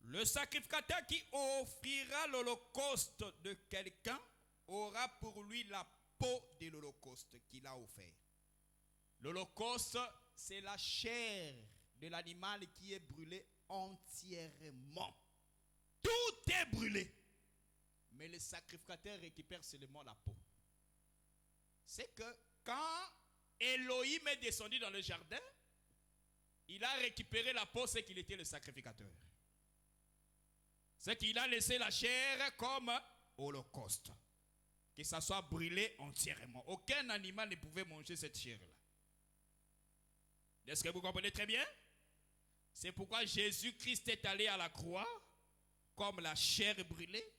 Le sacrificateur qui offrira l'holocauste de quelqu'un aura pour lui la peau de l'holocauste qu'il a offert. L'holocauste, c'est la chair de l'animal qui est brûlée entièrement. Tout est brûlé. Mais le sacrificateur récupère seulement la peau. C'est que quand Elohim est descendu dans le jardin, il a récupéré la peau, c'est qu'il était le sacrificateur. C'est qu'il a laissé la chair comme holocauste. Que ça soit brûlé entièrement. Aucun animal ne pouvait manger cette chair-là. Est-ce que vous comprenez très bien? C'est pourquoi Jésus-Christ est allé à la croix comme la chair brûlée.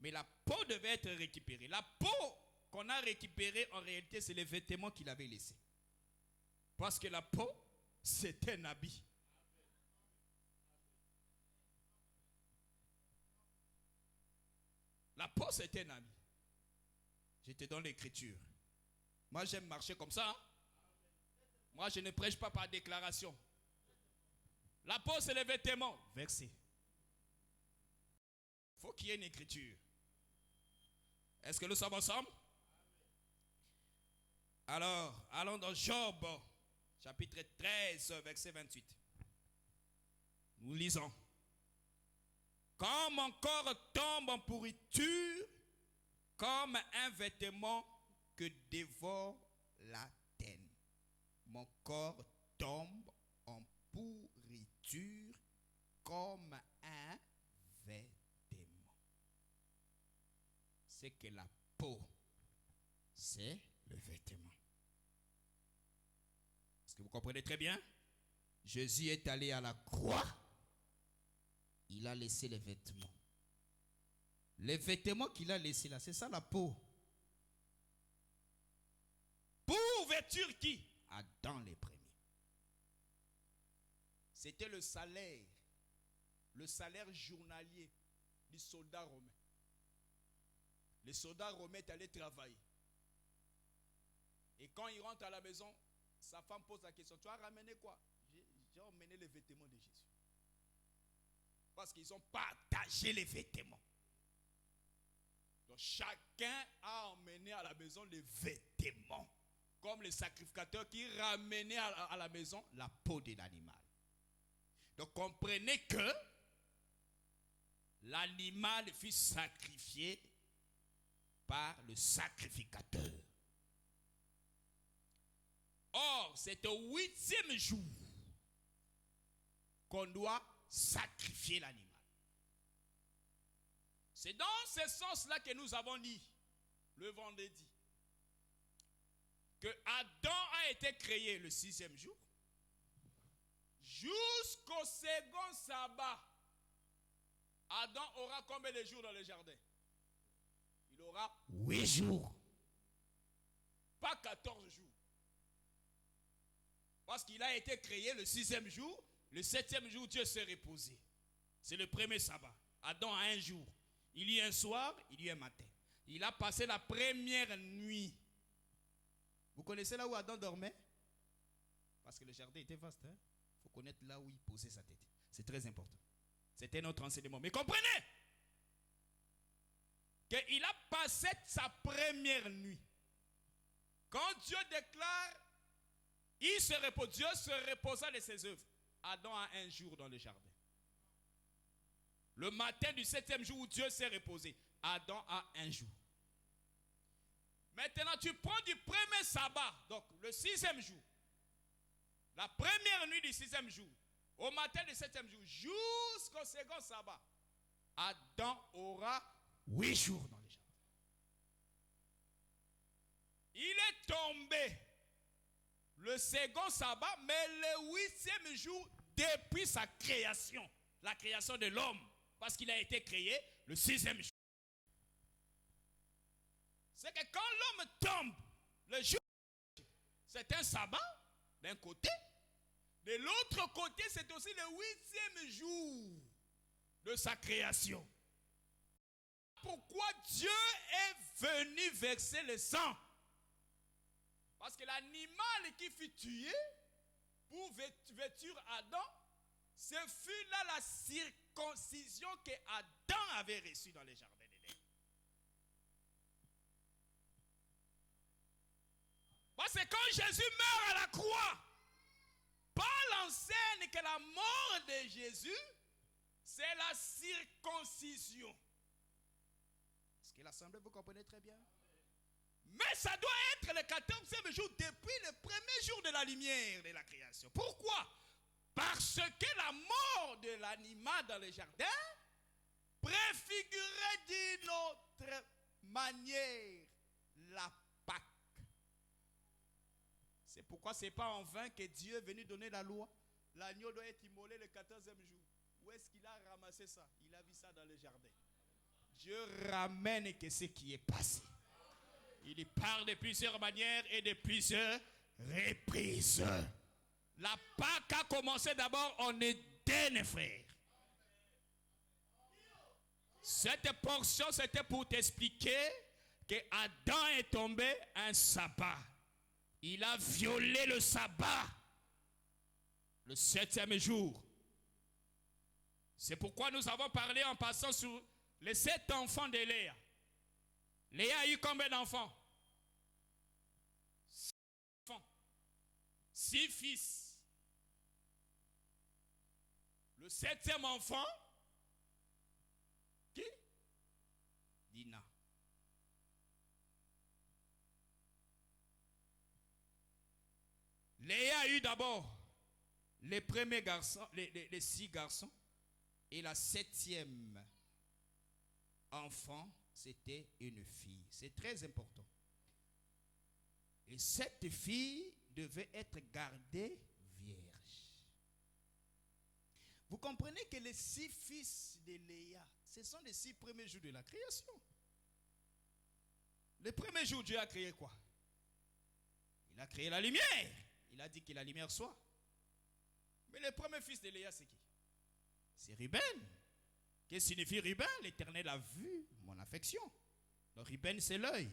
Mais la peau devait être récupérée. La peau qu'on a récupérée, en réalité, c'est les vêtements qu'il avait laissés. Parce que la peau, c'est un habit. La peau, c'est un habit. Je te donne l'écriture. Moi, j'aime marcher comme ça. Hein? Moi, je ne prêche pas par déclaration. La peau, c'est les vêtements. Verset. Il faut qu'il y ait une écriture. Est-ce que nous sommes ensemble? Alors, allons dans Job, chapitre 13, verset 28. Nous lisons. Quand mon corps tombe en pourriture, comme un vêtement que dévore la teigne. Mon corps tombe en pourriture comme un vêtement. C'est que la peau, c'est le vêtement. Est-ce que vous comprenez très bien? Jésus est allé à la croix. Il a laissé les vêtements. Les vêtements qu'il a laissés là, c'est ça la peau. Pour vêtir qui? Adam les premiers. C'était le salaire journalier du soldat romain. Les soldats romains allaient travailler. Et quand il rentre à la maison, sa femme pose la question, tu as ramené quoi? J'ai emmené les vêtements de Jésus. Parce qu'ils ont partagé les vêtements. Donc chacun a emmené à la maison les vêtements. Comme le sacrificateur qui ramenait à la maison la peau de l'animal. Donc comprenez que l'animal fut sacrifié par le sacrificateur. Or, c'est au 8e jour qu'on doit sacrifier l'animal. C'est dans ce sens-là que nous avons dit le vendredi que Adam a été créé le 6e jour jusqu'au second sabbat. Adam aura combien de jours dans le jardin? Il aura 8 jours. Pas 14 jours. Parce qu'il a été créé le 6e jour. Le 7e jour, Dieu s'est reposé. C'est le premier sabbat. Adam a un jour. Il y a un soir, il y a un matin. Il a passé la première nuit. Vous connaissez là où Adam dormait? Parce que le jardin était vaste. Il faut connaître là où il posait sa tête. C'est très important. C'était notre enseignement. Mais comprenez qu'il a passé sa première nuit. Quand Dieu déclare, il se repose. Dieu se reposa de ses œuvres. Adam a un jour dans le jardin. Le matin du 7e jour où Dieu s'est reposé, Adam a un jour. Maintenant, tu prends du premier sabbat, donc le 6e jour, la première nuit du 6e jour, au matin du 7e jour, jusqu'au second sabbat, Adam aura 8 jours dans le jardin. il est tombé le second sabbat, mais le 8e jour depuis sa création, la création de l'homme, parce qu'il a été créé le 6e jour. C'est que quand l'homme tombe, le jour, c'est un sabbat d'un côté, de l'autre côté, c'est aussi le 8e jour de sa création. Pourquoi Dieu est venu verser le sang? Parce que l'animal qui fut tué pour vêtir Adam, ce fut là la circoncision que Adam avait reçue dans les jardins d'Éden. Parce que quand Jésus meurt à la croix, Paul enseigne que la mort de Jésus, c'est la circoncision. Est-ce que l'assemblée, vous comprenez très bien? Mais ça doit être le 14e jour depuis le premier jour de la lumière de la création. Pourquoi? Parce que la mort de l'animal dans le jardin préfigurait d'une autre manière la Pâque. C'est pourquoi ce n'est pas en vain que Dieu est venu donner la loi. L'agneau doit être immolé le 14e jour. Où est-ce qu'il a ramassé ça? Il a vu ça dans le jardin. Dieu ramène que ce qui est passé. Il y parle de plusieurs manières et de plusieurs reprises. La Pâque a commencé d'abord en Éden, frère. Cette portion, c'était pour t'expliquer que Adam est tombé un sabbat. Il a violé le sabbat, le 7e jour. C'est pourquoi nous avons parlé en passant sur les 7 enfants de Léa. Léa a eu combien d'enfants? 6 enfants. 6 fils. Le 7e enfant, qui? Dina. Léa a eu d'abord les premiers garçons, les 6 garçons, et la 7e enfant, c'était une fille. C'est très important. Et cette fille devait être gardée vierge. Vous comprenez que les 6 fils de Léa, ce sont les 6 premiers jours de la création. Le premier jour, Dieu a créé quoi? Il a créé la lumière. Il a dit que la lumière soit. Mais le premier fils de Léa, c'est qui? C'est Ruben. Qu'est-ce que signifie Ruben? L'Éternel a vu mon affection. Le Ruben, c'est l'œil.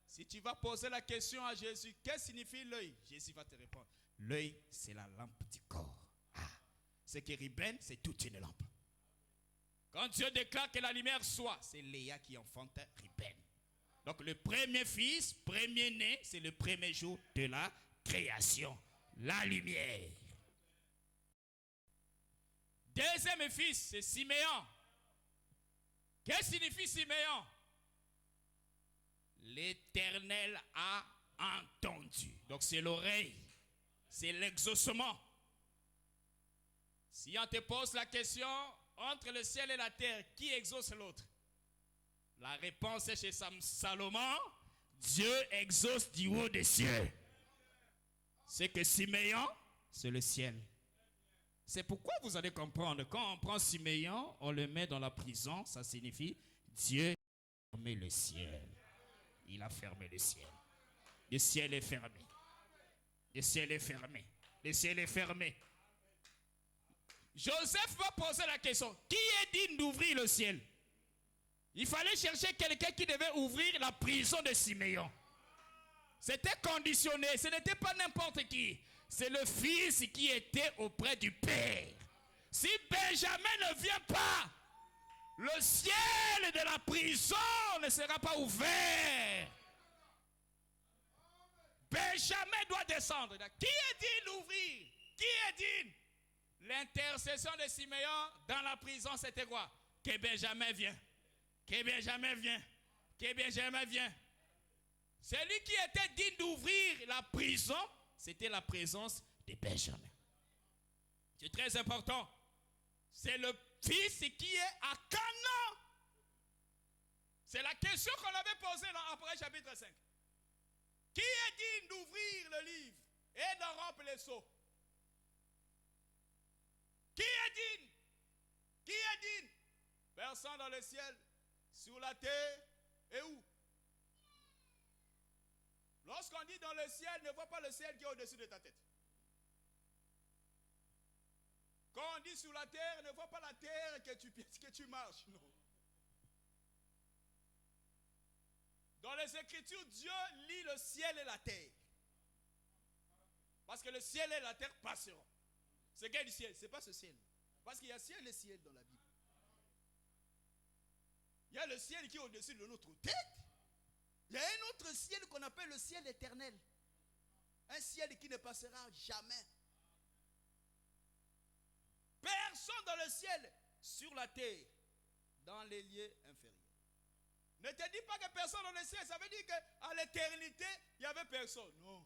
Si tu vas poser la question à Jésus, qu'est-ce que signifie l'œil? Jésus va te répondre. L'œil, c'est la lampe du corps. Ah, c'est que Ruben, c'est toute une lampe. Quand Dieu déclare que la lumière soit, c'est Léa qui enfante Ruben. Donc le premier fils, premier né, c'est le premier jour de la création. La lumière. Deuxième fils, c'est Siméon. Qu'est-ce que signifie Siméon? L'Éternel a entendu. Donc c'est l'oreille. C'est l'exaucement. Si on te pose la question, entre le ciel et la terre, qui exauce l'autre? La réponse est chez Salomon. Dieu exauce du haut des cieux. C'est que Siméon, c'est le ciel. C'est pourquoi vous allez comprendre, quand on prend Siméon, on le met dans la prison, ça signifie Dieu a fermé le ciel. Il a fermé le ciel. Le ciel est fermé. Le ciel est fermé. Le ciel est fermé. Joseph va poser la question, qui est digne d'ouvrir le ciel? Il fallait chercher quelqu'un qui devait ouvrir la prison de Siméon. C'était conditionné, ce n'était pas n'importe qui. C'est le fils qui était auprès du Père. Si Benjamin ne vient pas, le ciel de la prison ne sera pas ouvert. Benjamin doit descendre. Qui est digne d'ouvrir? Qui est digne? L'intercession de Siméon dans la prison, c'était quoi? Que Benjamin vienne. Que Benjamin vienne. Que Benjamin vienne. Celui qui était digne d'ouvrir la prison, c'était la présence de Benjamin. C'est très important. C'est le fils qui est à Canaan. C'est la question qu'on avait posée dans Après chapitre 5. Qui est digne d'ouvrir le livre et d'en remplir les seaux? Qui est digne? Qui est digne? Personne dans le ciel, sur la terre et où? Lorsqu'on dit dans le ciel, ne vois pas le ciel qui est au-dessus de ta tête. Quand on dit sur la terre, ne vois pas la terre que tu marches. Non. Dans les Écritures, Dieu lie le ciel et la terre. Parce que le ciel et la terre passeront. Ce qu'est du ciel, ce n'est pas ce ciel. Parce qu'il y a ciel et ciel dans la Bible. Il y a le ciel qui est au-dessus de notre tête. Il y a un autre ciel qu'on appelle le ciel éternel. Un ciel qui ne passera jamais. Personne dans le ciel, sur la terre, dans les lieux inférieurs. Ne te dis pas que personne dans le ciel, ça veut dire qu'à l'éternité, il n'y avait personne. Non.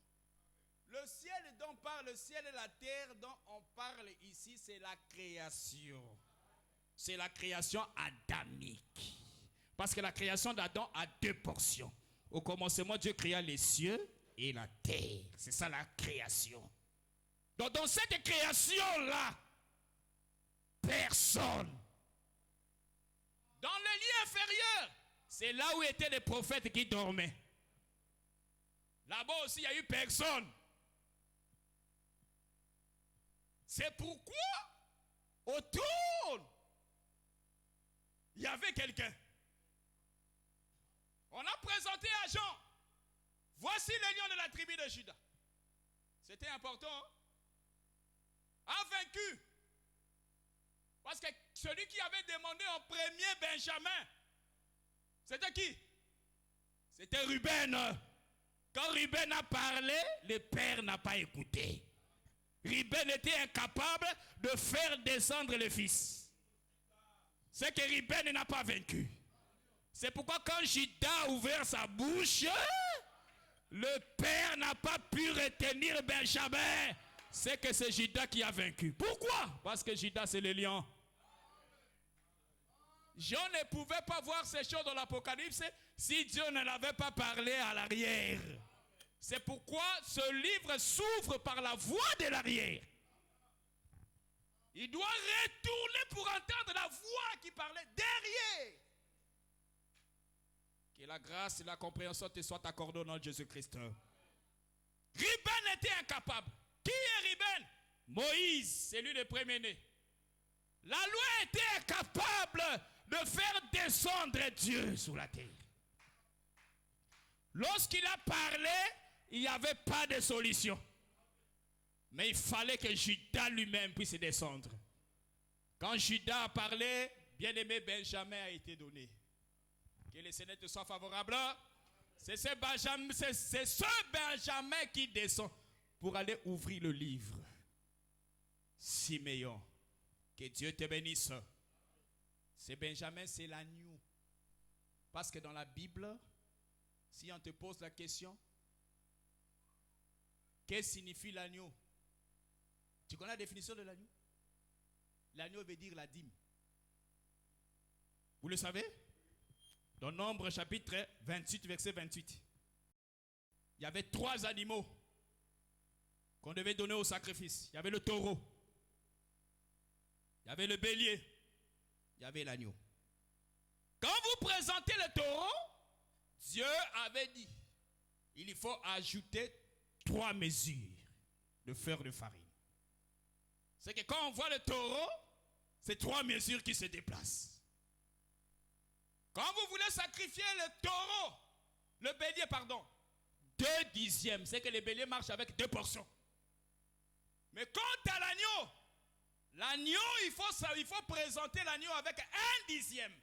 Le ciel dont parle, le ciel et la terre dont on parle ici, c'est la création. C'est la création adamique. Parce que la création d'Adam a deux portions. Au commencement, Dieu créa les cieux et la terre. C'est ça la création. Donc dans cette création-là, personne. Dans les lieux inférieurs, c'est là où étaient les prophètes qui dormaient. Là-bas aussi, il n'y a eu personne. C'est pourquoi, autour, il y avait quelqu'un. On a présenté à Jean, voici le lion de la tribu de Juda. C'était important, hein? A vaincu. Parce que celui qui avait demandé en premier Benjamin, c'était qui? C'était Ruben. Quand Ruben a parlé, le père n'a pas écouté. Ruben était incapable de faire descendre le fils. C'est que Ruben n'a pas vaincu. C'est pourquoi quand Judas a ouvert sa bouche, le père n'a pas pu retenir Benjamin. C'est que c'est Judas qui a vaincu. Pourquoi? Parce que Judas c'est le lion. Jean ne pouvait pas voir ces choses dans l'Apocalypse si Dieu ne l'avait pas parlé à l'arrière. C'est pourquoi ce livre s'ouvre par la voix de l'arrière. Il doit retourner pour entendre la voix qui parlait derrière. Que la grâce et la compréhension te soient accordées au nom de Jésus-Christ. Ruben était incapable. Qui est Ruben? Moïse, c'est lui le premier-né. La loi était incapable de faire descendre Dieu sur la terre. Lorsqu'il a parlé, il n'y avait pas de solution. Mais il fallait que Judas lui-même puisse descendre. Quand Judas a parlé, bien-aimé Benjamin a été donné. Que le Seigneur te soit favorable. C'est ce Benjamin qui descend pour aller ouvrir le livre. Siméon, que Dieu te bénisse. C'est Benjamin, c'est l'agneau. Parce que dans la Bible, si on te pose la question, qu'est-ce que signifie l'agneau? Tu connais la définition de l'agneau? L'agneau veut dire la dîme. Vous le savez? Dans Nombre chapitre 28, verset 28. Il y avait 3 animaux qu'on devait donner au sacrifice. Il y avait le taureau. Il y avait le bélier. Il y avait l'agneau. Quand vous présentez le taureau, Dieu avait dit, il faut ajouter 3 mesures de fleur de farine. C'est que quand on voit le taureau, c'est 3 mesures qui se déplacent. Quand vous voulez sacrifier le taureau, le bélier, pardon, 2 dixièmes, c'est que le bélier marche avec 2 portions. Mais quant à l'agneau, il faut présenter l'agneau avec 1 dixième.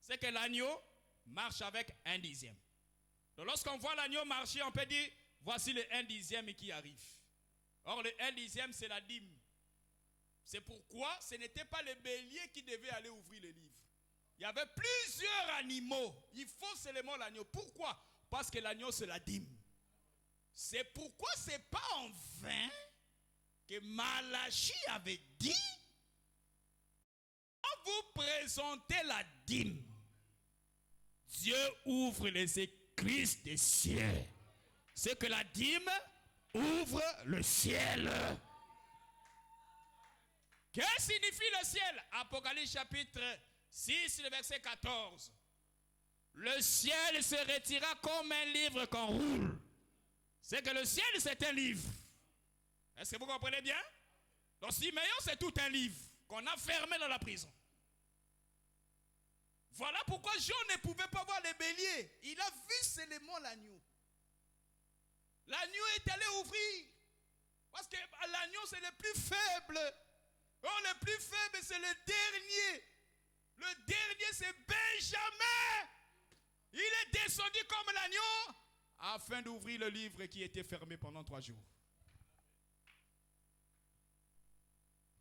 C'est que l'agneau marche avec 1 dixième. Donc lorsqu'on voit l'agneau marcher, on peut dire, voici le 1 dixième qui arrive. Or le 1 dixième, c'est la dîme. C'est pourquoi ce n'était pas le bélier qui devait aller ouvrir le livre. Il y avait plusieurs animaux. Il faut seulement l'agneau. Pourquoi? Parce que l'agneau, c'est la dîme. C'est pourquoi ce n'est pas en vain que Malachie avait dit, quand vous présentez la dîme, Dieu ouvre les écluses des cieux. c'est que la dîme ouvre le ciel. Que signifie le ciel? Apocalypse chapitre 6, le verset 14. Le ciel se retira comme un livre qu'on roule. C'est que le ciel, c'est un livre. Est-ce que vous comprenez bien? Donc Siméon, c'est tout un livre qu'on a fermé dans la prison. Voilà pourquoi Jean ne pouvait pas voir les béliers. Il a vu seulement l'agneau. L'agneau est allé ouvrir. Parce que l'agneau, c'est le plus faible. Or, le plus faible, c'est le dernier. Le dernier, c'est Benjamin. Il est descendu comme l'agneau afin d'ouvrir le livre qui était fermé pendant 3 jours.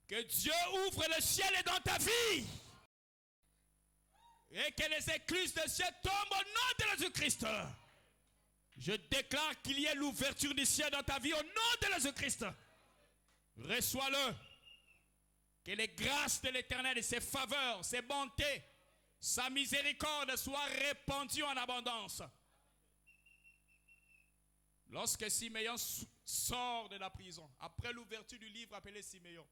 Que Dieu ouvre le ciel dans ta vie. Et que les écluses de ciel tombent au nom de Jésus-Christ. Je déclare qu'il y ait l'ouverture du ciel dans ta vie au nom de Jésus-Christ. Reçois-le. Que les grâces de l'Éternel et ses faveurs, ses bontés, sa miséricorde soient répandues en abondance. Lorsque Siméon sort de la prison, après l'ouverture du livre appelé Siméon,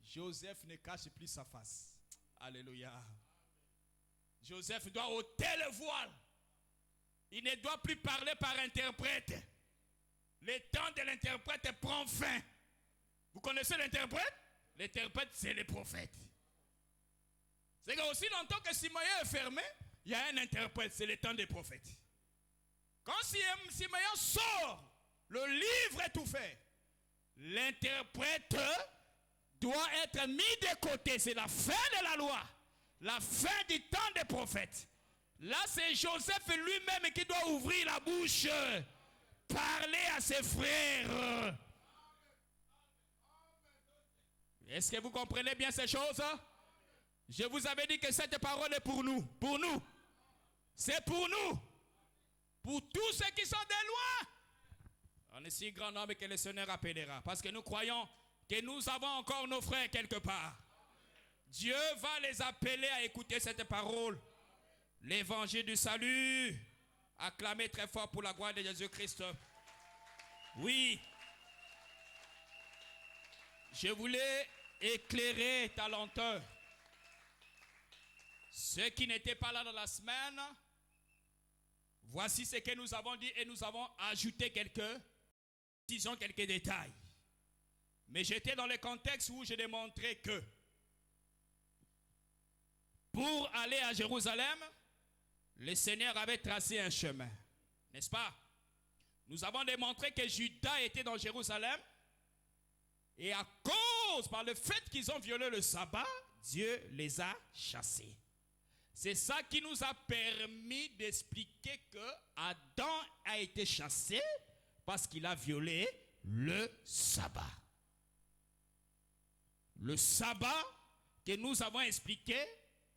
Joseph ne cache plus sa face. Alléluia. Joseph doit ôter le voile. Il ne doit plus parler par interprète. Le temps de l'interprète prend fin. Vous connaissez l'interprète? L'interprète, c'est le prophète. C'est qu'aussi longtemps que Siméon est fermé, il y a un interprète, c'est le temps des prophètes. Quand Siméon sort, le livre est tout fait. L'interprète doit être mis de côté. C'est la fin de la loi. La fin du temps des prophètes. Là, c'est Joseph lui-même qui doit ouvrir la bouche. Parler à ses frères. Est-ce que vous comprenez bien ces choses? Je vous avais dit que cette parole est pour nous. Pour nous. C'est pour nous. Pour tous ceux qui sont de loin. On est si grand nombre que le Seigneur appellera. Parce que nous croyons que nous avons encore nos frères quelque part. Dieu va les appeler à écouter cette parole. L'évangile du salut. Acclamez très fort pour la gloire de Jésus-Christ. Oui. Je voulais éclairer ta lenteur. Ceux qui n'étaient pas là dans la semaine, voici ce que nous avons dit et nous avons ajouté quelques détails. Mais j'étais dans le contexte où je démontrais que pour aller à Jérusalem, le Seigneur avait tracé un chemin. N'est-ce pas? Nous avons démontré que Judas était dans Jérusalem et à cause, par le fait qu'ils ont violé le sabbat, Dieu les a chassés. C'est ça qui nous a permis d'expliquer que Adam a été chassé parce qu'il a violé le sabbat. Le sabbat que nous avons expliqué,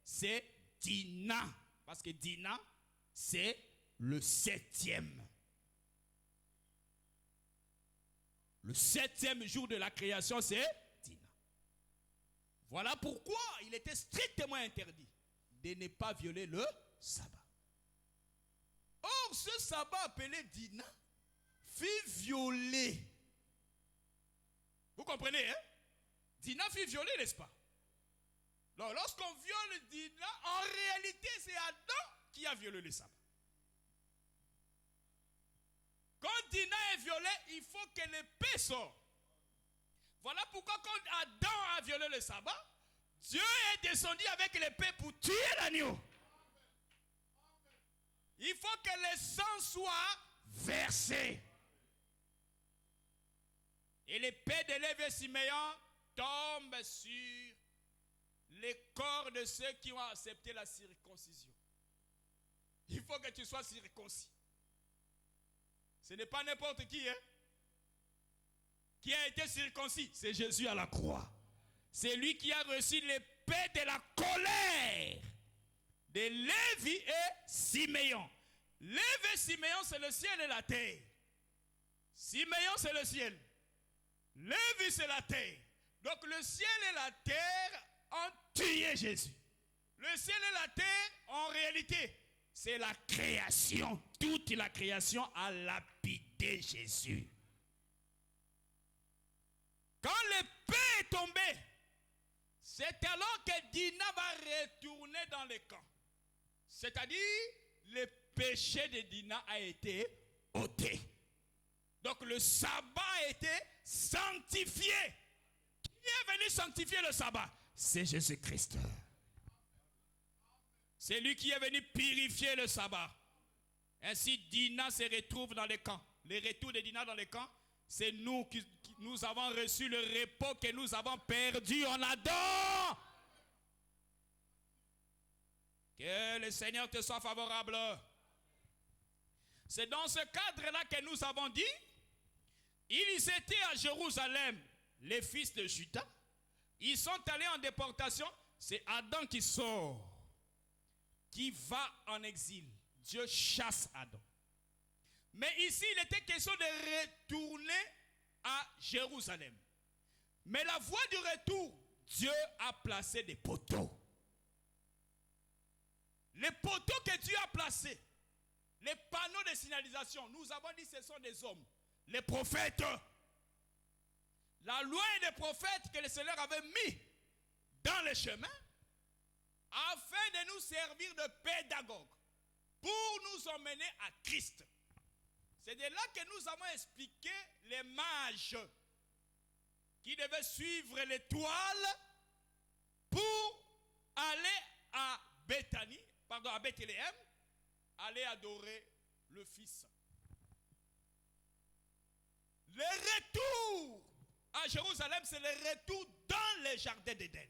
c'est Dina. Parce que Dina, c'est le 7e. Le 7e jour de la création, c'est Dina. Voilà pourquoi il était strictement interdit de ne pas violer le sabbat. Or, ce sabbat appelé Dina fut violé. Vous comprenez, hein? Dina fut violée, n'est-ce pas? Donc, lorsqu'on viole Dina, en réalité, c'est Adam qui a violé le sabbat. Quand Dina est violée, il faut que l'épée sorte. Voilà pourquoi quand Adam a violé le sabbat, Dieu est descendu avec l'épée pour tuer l'agneau. Il faut que le sang soit versé. Et l'épée de Lévi et Siméon tombe sur les corps de ceux qui ont accepté la circoncision. Il faut que tu sois circoncis. Ce n'est pas n'importe qui, hein, qui a été circoncis. C'est Jésus à la croix. C'est lui qui a reçu l'épée de la colère de Lévi et Siméon. Lévi et Siméon, c'est le ciel et la terre. Siméon, c'est le ciel. Lévi, c'est la terre. Donc le ciel et la terre ont tué Jésus. Le ciel et la terre, en réalité, c'est la création. Toute la création a lapidé Jésus. Quand l'épée est tombée, c'est alors que Dina va retourner dans le camp. C'est-à-dire, le péché de Dina a été ôté. Donc le sabbat a été sanctifié. Qui est venu sanctifier le sabbat? C'est Jésus-Christ. C'est lui qui est venu purifier le sabbat. Ainsi, Dina se retrouve dans le camp. Le retour de Dina dans le camp, c'est nous qui nous avons reçu le repos que nous avons perdu en Adam. Que le Seigneur te soit favorable. C'est dans ce cadre-là que nous avons dit, ils étaient à Jérusalem, les fils de Juda. Ils sont allés en déportation. C'est Adam qui sort, qui va en exil. Dieu chasse Adam. Mais ici, il était question de retourner à Jérusalem. Mais la voie du retour, Dieu a placé des poteaux. Les poteaux que Dieu a placés, les panneaux de signalisation, nous avons dit que ce sont des hommes, les prophètes. La loi et les prophètes que le Seigneur avait mis dans le chemin afin de nous servir de pédagogues pour nous emmener à Christ. C'est de là que nous avons expliqué les mages qui devaient suivre l'étoile pour aller à à Bethléem, aller adorer le Fils. Le retour à Jérusalem, c'est le retour dans les jardins d'Éden.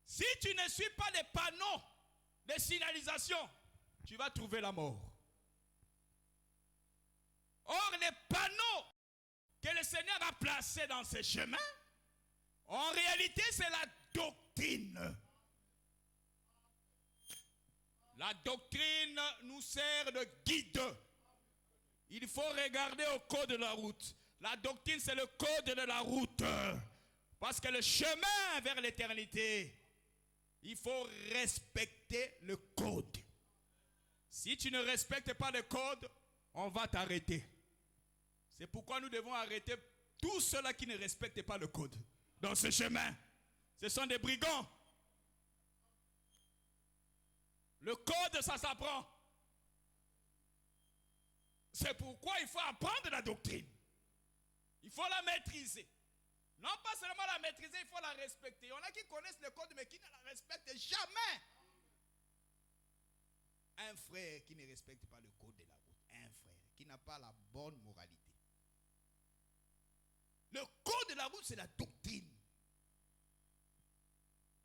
Si tu ne suis pas les panneaux de signalisation, tu vas trouver la mort. Or, les panneaux que le Seigneur a placés dans ces chemins, en réalité, c'est la doctrine. La doctrine nous sert de guide. Il faut regarder au code de la route. La doctrine, c'est le code de la route. Parce que le chemin vers l'éternité, il faut respecter le code. Si tu ne respectes pas le code, on va t'arrêter. C'est pourquoi nous devons arrêter tous ceux-là qui ne respectent pas le code. Dans ce chemin, ce sont des brigands. Le code, ça s'apprend. C'est pourquoi il faut apprendre la doctrine. Il faut la maîtriser. Non pas seulement la maîtriser, il faut la respecter. Il y en a qui connaissent le code, mais qui ne la respectent jamais. Un frère qui ne respecte pas le code de la route. Un frère qui n'a pas la bonne moralité. Le code de la route, c'est la doctrine.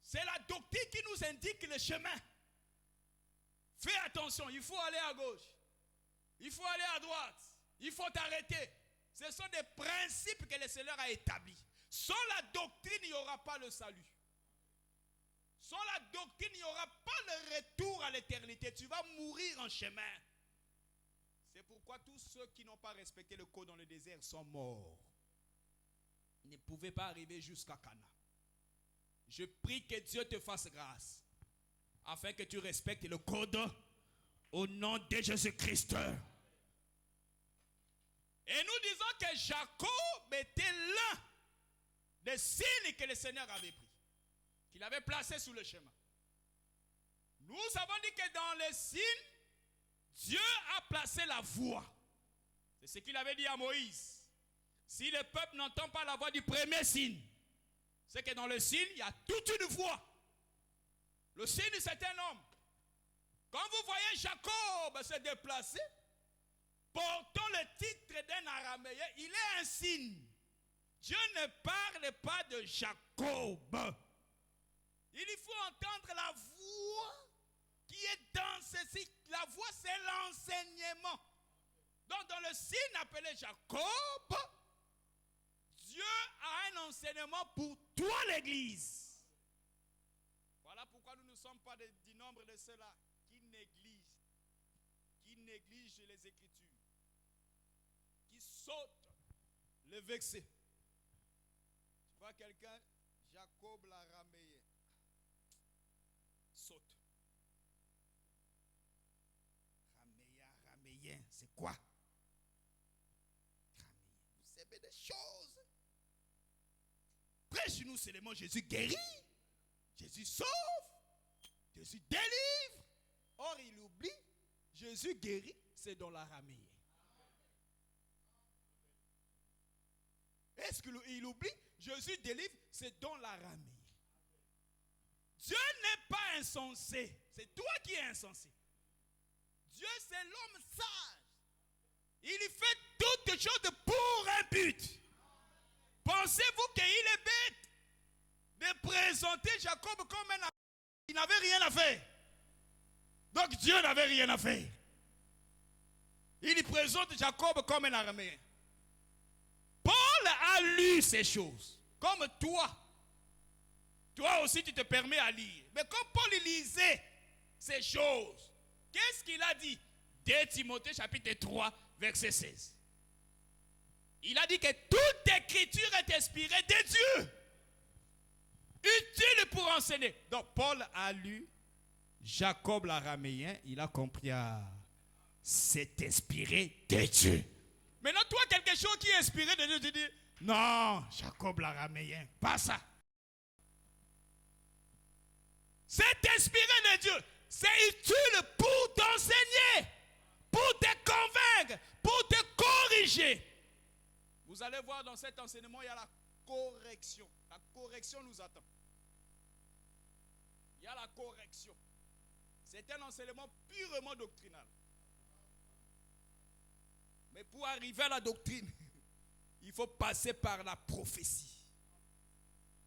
C'est la doctrine qui nous indique le chemin. Fais attention, il faut aller à gauche. Il faut aller à droite. Il faut t'arrêter. Ce sont des principes que le Seigneur a établis. Sans la doctrine, il n'y aura pas le salut. Sans la doctrine, il n'y aura pas le retour à l'éternité. Tu vas mourir en chemin. C'est pourquoi tous ceux qui n'ont pas respecté le code dans le désert sont morts. Ils ne pouvaient pas arriver jusqu'à Cana. Je prie que Dieu te fasse grâce afin que tu respectes le code au nom de Jésus-Christ. Et nous disons que Jacob était l'un des signes que le Seigneur avait pris, qu'il avait placé sous le chemin. Nous avons dit que dans les signes, Dieu a placé la voix. C'est ce qu'il avait dit à Moïse. Si le peuple n'entend pas la voix du premier signe, c'est que dans le signe, il y a toute une voix. Le signe, c'est un homme. Quand vous voyez Jacob se déplacer, portant le titre d'un araméen, il est un signe. Dieu ne parle pas de Jacob. Il faut entendre la voix qui est dans ceci. La voix, c'est l'enseignement. Donc, dans le signe appelé Jacob, Dieu a un enseignement pour toi, l'Église. Voilà pourquoi nous ne sommes pas du nombre de ceux-là qui négligent les Écritures, qui sautent le vexé. Tu vois quelqu'un, Jacob l'a rameillé, saute. C'est quoi? Vous aimez des choses. Prêche-nous seulement Jésus guérit, Jésus sauve, Jésus délivre. Or, il oublie, Jésus guérit, c'est dans l'araméen. Est-ce qu'il oublie, Jésus délivre, c'est dans l'araméen. Dieu n'est pas insensé, c'est toi qui es insensé. Dieu, c'est l'homme sage. Il fait toutes choses pour un but. Pensez-vous qu'il est bête de présenter Jacob comme un... Il n'avait rien à faire. Donc Dieu n'avait rien à faire. Il présente Jacob comme un araméen. Paul a lu ces choses. Comme toi. Toi aussi tu te permets à lire. Mais comme Paul lisait ces choses, qu'est-ce qu'il a dit? 2 Timothée chapitre 3 verset 16. Il a dit que toute écriture est inspirée de Dieu. Utile pour enseigner. Donc Paul a lu Jacob l'araméen. Il a compris. C'est inspiré de Dieu. Maintenant toi quelque chose qui est inspiré de Dieu, tu dis non, Jacob l'araméen, pas ça. C'est inspiré de Dieu. C'est utile pour t'enseigner, pour te convaincre, pour te corriger. Vous allez voir dans cet enseignement, il y a la correction. La correction nous attend. Il y a la correction. C'est un enseignement purement doctrinal. Mais pour arriver à la doctrine, il faut passer par la prophétie.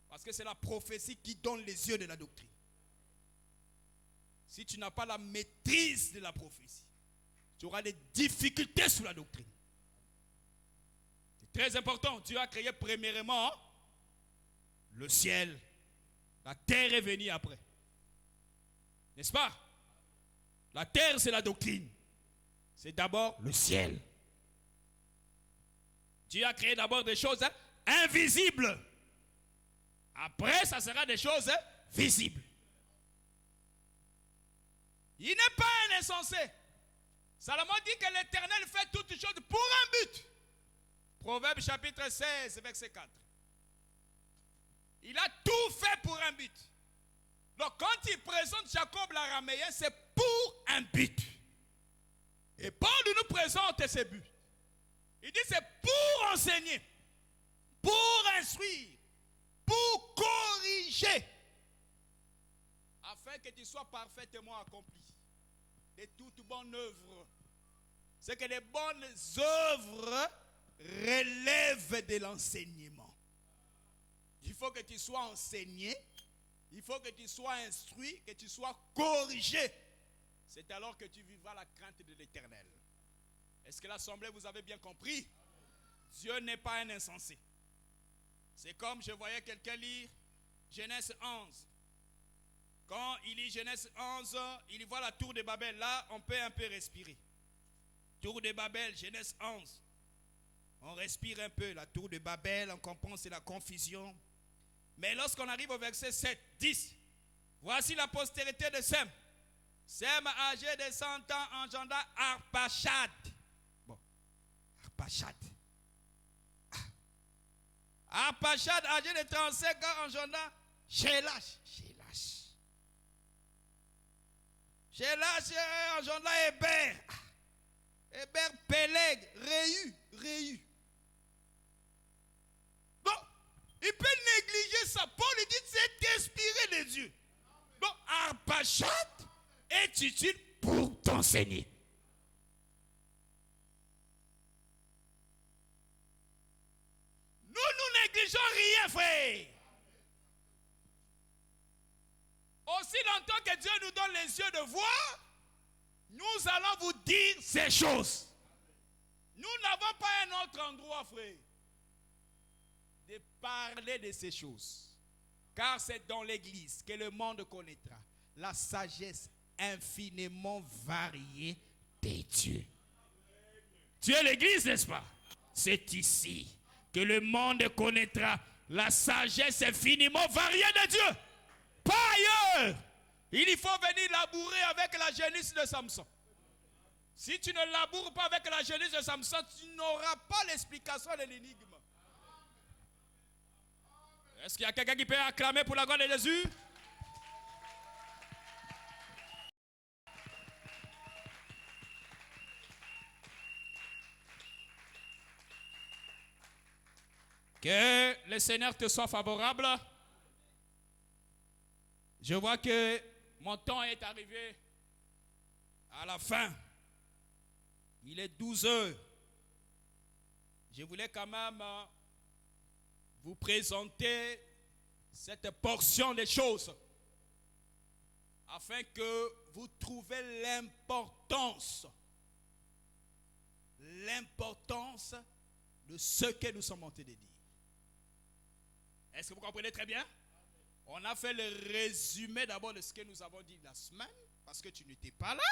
Parce que c'est la prophétie qui donne les yeux de la doctrine. Si tu n'as pas la maîtrise de la prophétie, tu auras des difficultés sur la doctrine. C'est très important. Dieu a créé premièrement le ciel. La terre est venue après. N'est-ce pas? La terre, c'est la doctrine. C'est d'abord le ciel. Dieu a créé d'abord des choses invisibles. Après, ça sera des choses visibles. Il n'est pas un insensé. Salomon dit que l'Éternel fait toutes choses pour un but. Proverbe chapitre 16, verset 4. Il a tout fait pour un but. Donc quand il présente Jacob l'araméen, c'est pour un but. Et Paul nous présente ce but. Il dit c'est pour enseigner, pour instruire, pour corriger, afin que tu sois parfaitement accompli de toute bonne œuvre. C'est que les bonnes œuvres relèvent de l'enseignement. Il faut que tu sois enseigné, il faut que tu sois instruit, que tu sois corrigé. C'est alors que tu vivras la crainte de l'Éternel. Est-ce que l'assemblée, vous avez bien compris? Dieu n'est pas un insensé. C'est comme je voyais quelqu'un lire Genèse 11. Quand il lit Genèse 11, il voit la tour de Babel. Là, on peut un peu respirer. Tour de Babel, Genèse 11. On respire un peu. La tour de Babel, on comprend, c'est la confusion. Mais lorsqu'on arrive au verset 7, 10, voici la postérité de Sem. Sem, âgé de 100 ans, engenda Arpachad. Bon, Arpachad. Arpachad, âgé de 35 ans, engenda Shélach. Shélach engenda Héber. Héber, Péleg, Réu. Donc, il peut négliger ça. Paul il dit c'est inspiré de Dieu. Donc, Arpachad est utile pour t'enseigner. Nous négligeons rien, frère. Aussi longtemps que Dieu nous donne les yeux de voir, nous allons vous dire ces choses. Nous n'avons pas un autre endroit, frère, de parler de ces choses. Car c'est dans l'église que le monde connaîtra la sagesse infiniment variée des dieux. Tu es l'église, n'est-ce pas? C'est ici que le monde connaîtra la sagesse infiniment variée de Dieu. Pas ailleurs. Il faut venir labourer avec la génisse de Samson. Si tu ne laboures pas avec la jeunesse de Samson, tu n'auras pas l'explication de l'énigme. Est-ce qu'il y a quelqu'un qui peut acclamer pour la gloire de Jésus? Que le Seigneur te soit favorable. Je vois que mon temps est arrivé à la fin. Il est 12 heures. Je voulais quand même vous présenter cette portion des choses afin que vous trouviez l'importance de ce que nous sommes en train de dire. Est-ce que vous comprenez très bien? On a fait le résumé d'abord de ce que nous avons dit la semaine, parce que tu n'étais pas là.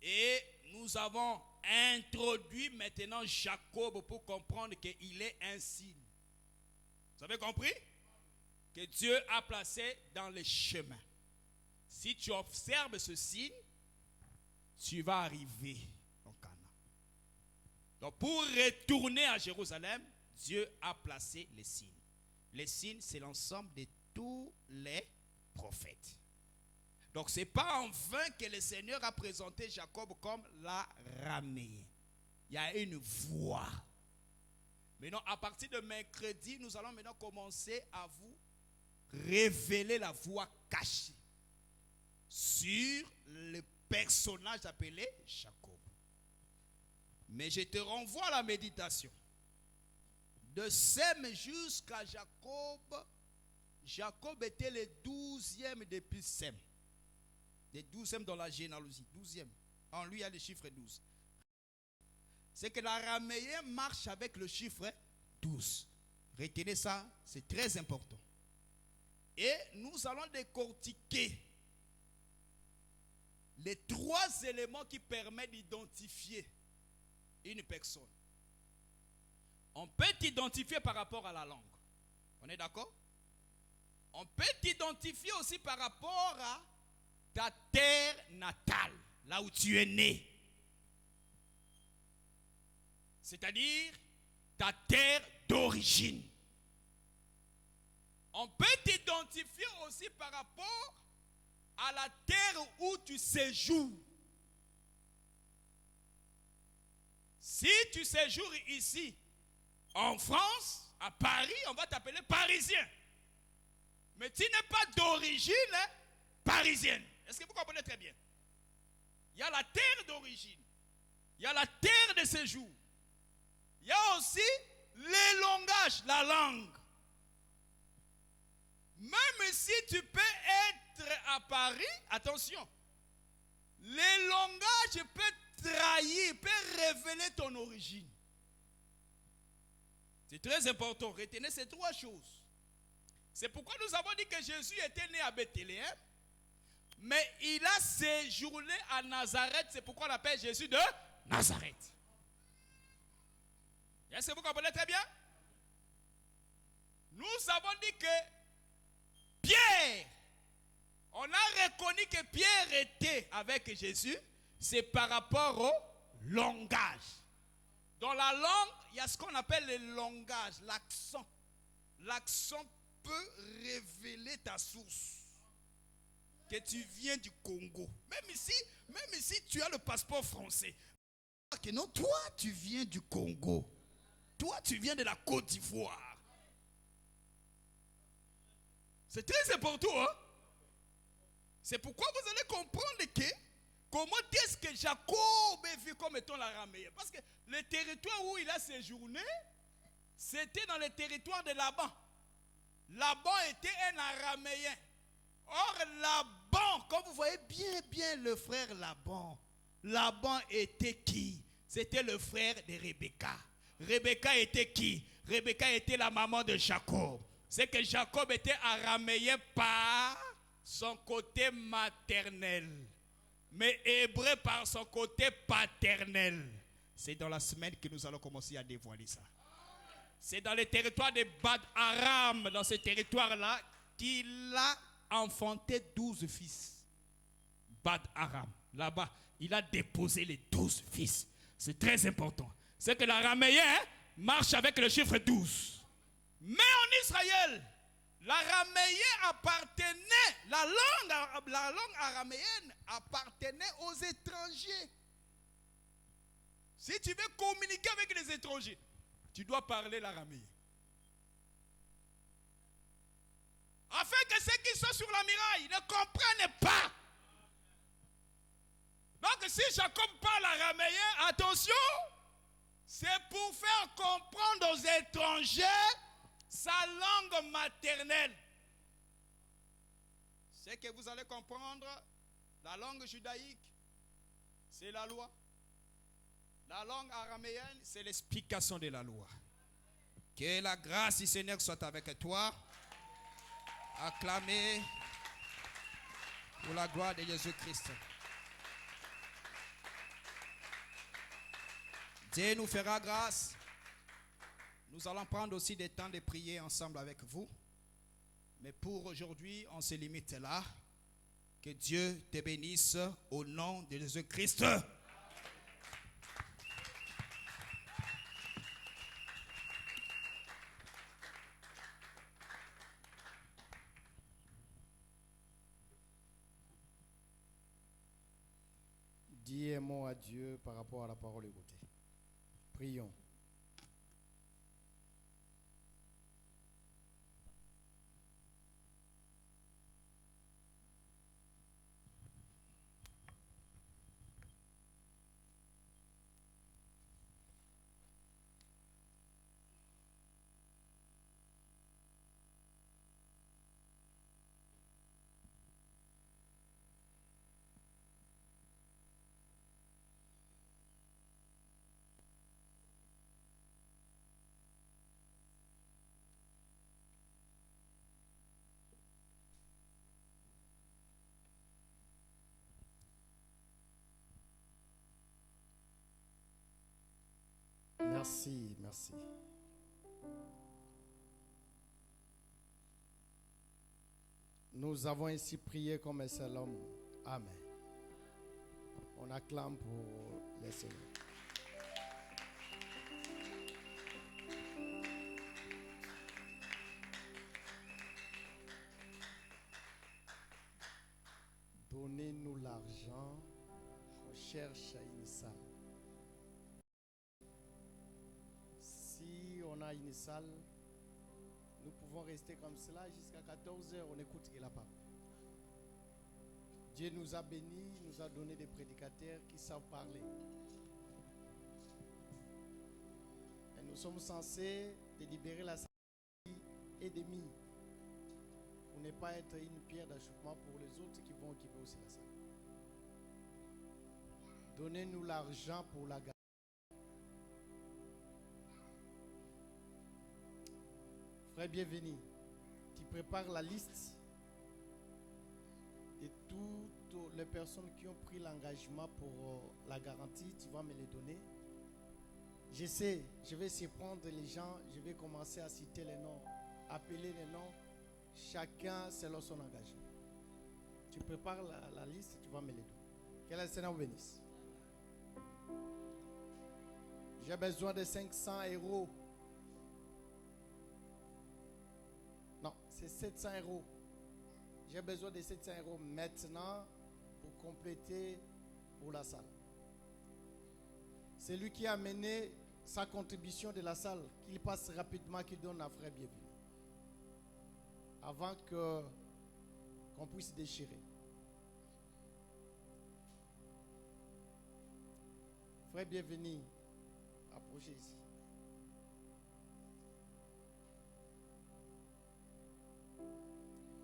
Et nous avons introduit maintenant Jacob pour comprendre qu'il est un signe. Vous avez compris? Que Dieu a placé dans les chemins. Si tu observes ce signe, tu vas arriver au Canaan. Donc pour retourner à Jérusalem, Dieu a placé les signes. Les signes, c'est l'ensemble de tous les prophètes. Donc ce n'est pas en vain que le Seigneur a présenté Jacob comme l'araméen. Il y a une voie. Maintenant, à partir de mercredi, nous allons maintenant commencer à vous révéler la voie cachée sur le personnage appelé Jacob. Mais je te renvoie à la méditation. De Sem jusqu'à Jacob, Jacob était le 12e depuis Sem. Le 12e dans la généalogie, 12e. En lui, il y a le chiffre 12. C'est que l'araméen marche avec le chiffre 12. Retenez ça, c'est très important. Et nous allons décortiquer les 3 éléments qui permettent d'identifier une personne. On peut t'identifier par rapport à la langue. On est d'accord? On peut t'identifier aussi par rapport à ta terre natale, là où tu es né. C'est-à-dire ta terre d'origine. On peut t'identifier aussi par rapport à la terre où tu séjours. Si tu séjours ici, en France, à Paris, on va t'appeler parisien. Mais tu n'es pas d'origine parisienne. Est-ce que vous comprenez très bien? Il y a la terre d'origine. Il y a la terre de séjour. Il y a aussi les langages, la langue. Même si tu peux être à Paris, attention, les langages peuvent trahir, peuvent révéler ton origine. C'est très important. Retenez ces 3 choses. C'est pourquoi nous avons dit que Jésus était né à Bethléem, mais il a séjourné à Nazareth. C'est pourquoi on l'appelle Jésus de Nazareth. Est-ce que vous comprenez très bien? Nous avons dit que Pierre, on a reconnu que Pierre était avec Jésus, c'est par rapport au langage. Dans la langue, il y a ce qu'on appelle le langage, l'accent. L'accent peut révéler ta source. Que tu viens du Congo. Même ici, tu as le passeport français. Que non, toi, tu viens du Congo. Toi, tu viens de la Côte d'Ivoire. C'est très important, hein? C'est pourquoi vous allez comprendre que comment est-ce que Jacob est vu comme étant l'araméen. Parce que le territoire où il a séjourné, c'était dans le territoire de Laban. Laban était un araméen. Or, Laban, comme vous voyez bien le frère Laban, Laban était qui? C'était le frère de Rebecca. Rebecca était qui? Rebecca était la maman de Jacob. C'est que Jacob était araméen par son côté maternel, mais hébreu par son côté paternel. C'est dans la semaine que nous allons commencer à dévoiler ça. C'est dans le territoire de Bad Aram, dans ce territoire-là, qu'il a enfanté 12 fils. Bad Aram. Là-bas, il a déposé les 12 fils. C'est très important. C'est que l'araméen marche avec le chiffre 12. Mais en Israël, l'araméen appartenait, la langue araméenne appartenait aux étrangers. Si tu veux communiquer avec les étrangers, tu dois parler l'araméen. Afin que ceux qui sont sur la muraille ne comprennent pas. Donc si Jacob parle araméen, attention, c'est pour faire comprendre aux étrangers sa langue maternelle. C'est que vous allez comprendre, la langue judaïque, c'est la loi. La langue araméenne, c'est l'explication de la loi. Que la grâce du Seigneur soit avec toi. Acclamez pour la gloire de Jésus-Christ. Dieu nous fera grâce. Nous allons prendre aussi des temps de prier ensemble avec vous. Mais pour aujourd'hui, on se limite là. Que Dieu te bénisse au nom de Jésus-Christ. Dis un mot à Dieu par rapport à la parole écoutée. Prions. Merci, merci. Nous avons ainsi prié comme un seul homme. Amen. On acclame pour les Seigneurs. Donnez-nous l'argent. On cherche une salle. Si on a une salle, nous pouvons rester comme cela jusqu'à 14 heures. On écoute la parole. Dieu nous a bénis, nous a donné des prédicateurs qui savent parler. Et nous sommes censés délibérer la salle et demi pour ne pas être une pierre d'achoppement pour les autres qui vont occuper aussi la salle. Donnez-nous l'argent pour la garde. Frère, bienvenue. Tu prépares la liste de toutes les personnes qui ont pris l'engagement pour la garantie. Tu vas me les donner. Je sais, je vais surprendre les gens. Je vais commencer à citer les noms, appeler les noms. Chacun selon son engagement. Tu prépares la liste, tu vas me les donner. Que le Seigneur vous bénisse. J'ai besoin de 500 €. Non, c'est 700 €. J'ai besoin de 700 € maintenant pour compléter pour la salle. C'est lui qui a amené sa contribution de la salle, qu'il passe rapidement, qu'il donne à frère bienvenu. Avant qu'on puisse déchirer. Frère bienvenu, approchez ici.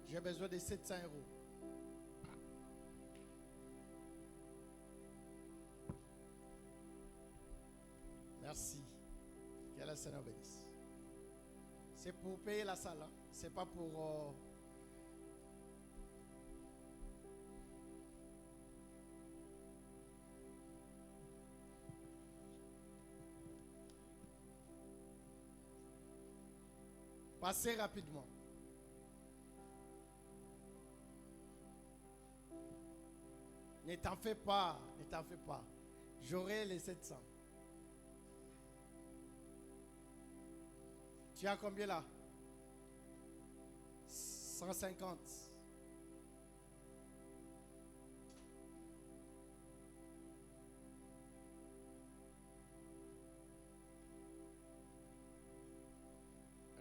J'ai besoin de 700 €. Merci. Que le Seigneur bénisse. C'est pour payer la salle. Hein? C'est pas pour... Passez rapidement. Ne t'en fais pas, ne t'en fais pas. J'aurai les 700. Tu as combien là? 150.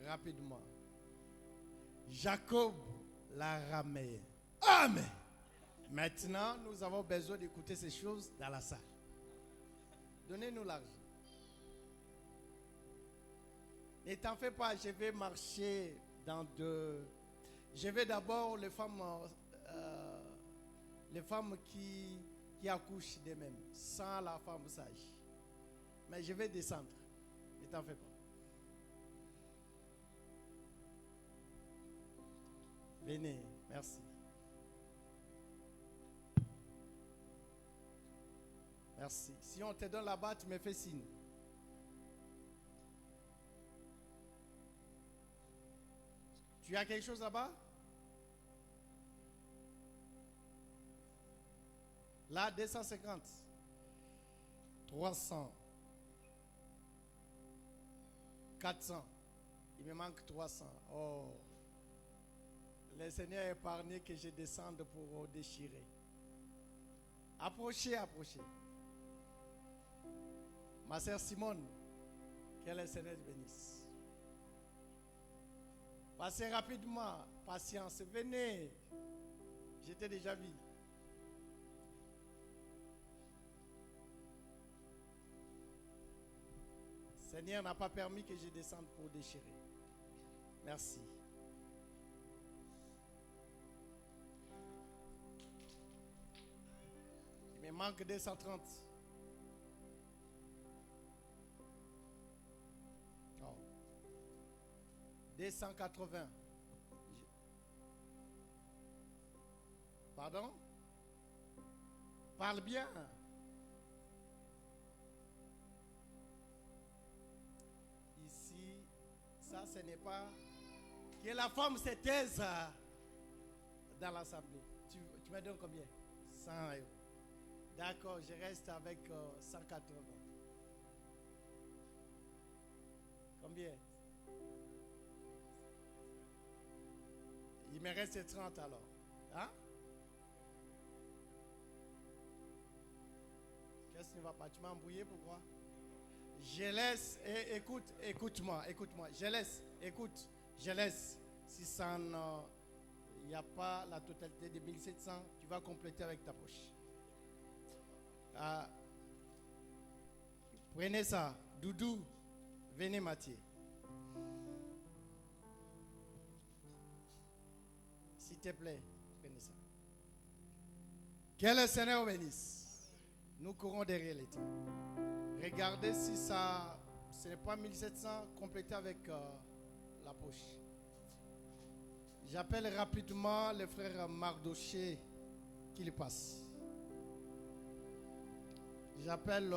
Rapidement. Jacob l'a ramé. Amen. Maintenant, nous avons besoin d'écouter ces choses dans la salle. Donnez-nous l'argent. Ne t'en fais pas, je vais marcher dans deux. Je vais d'abord les femmes qui accouchent d'elles-mêmes, sans la femme sage. Mais je vais descendre. Ne t'en fais pas. Venez, merci. Merci. Si on te donne là-bas, tu me fais signe. Tu as quelque chose là-bas? Là, 250. 300. 400. Il me manque 300. Oh. Le Seigneur a épargné que je descende pour déchirer. Approchez, approchez. Ma sœur Simone, que le Seigneur bénisse. Passez rapidement, patience, venez. J'étais déjà vu. Seigneur n'a pas permis que je descende pour déchirer. Merci. Il me manque 230. Oh. 280. Pardon? Parle bien. Ici, ça ce n'est pas... Que la femme se taise dans l'assemblée. Tu me donnes combien? 100 €. D'accord, je reste avec 180. Combien? Il me reste 30 alors. Hein? Qu'est-ce qui ne va pas? Tu m'as embrouillé, pourquoi? Je laisse, écoute-moi. Je laisse, écoute, je laisse. Si ça il n'y a pas la totalité de 1700, tu vas compléter avec ta poche. Prenez ça. Doudou, venez Mathieu. S'il te plaît, prenez ça. Que le Seigneur bénisse. Nous courons derrière les temps. Regardez si ça, ce n'est pas 1700, complété avec la poche. J'appelle rapidement le frère Mardoché qu'il passe. J'appelle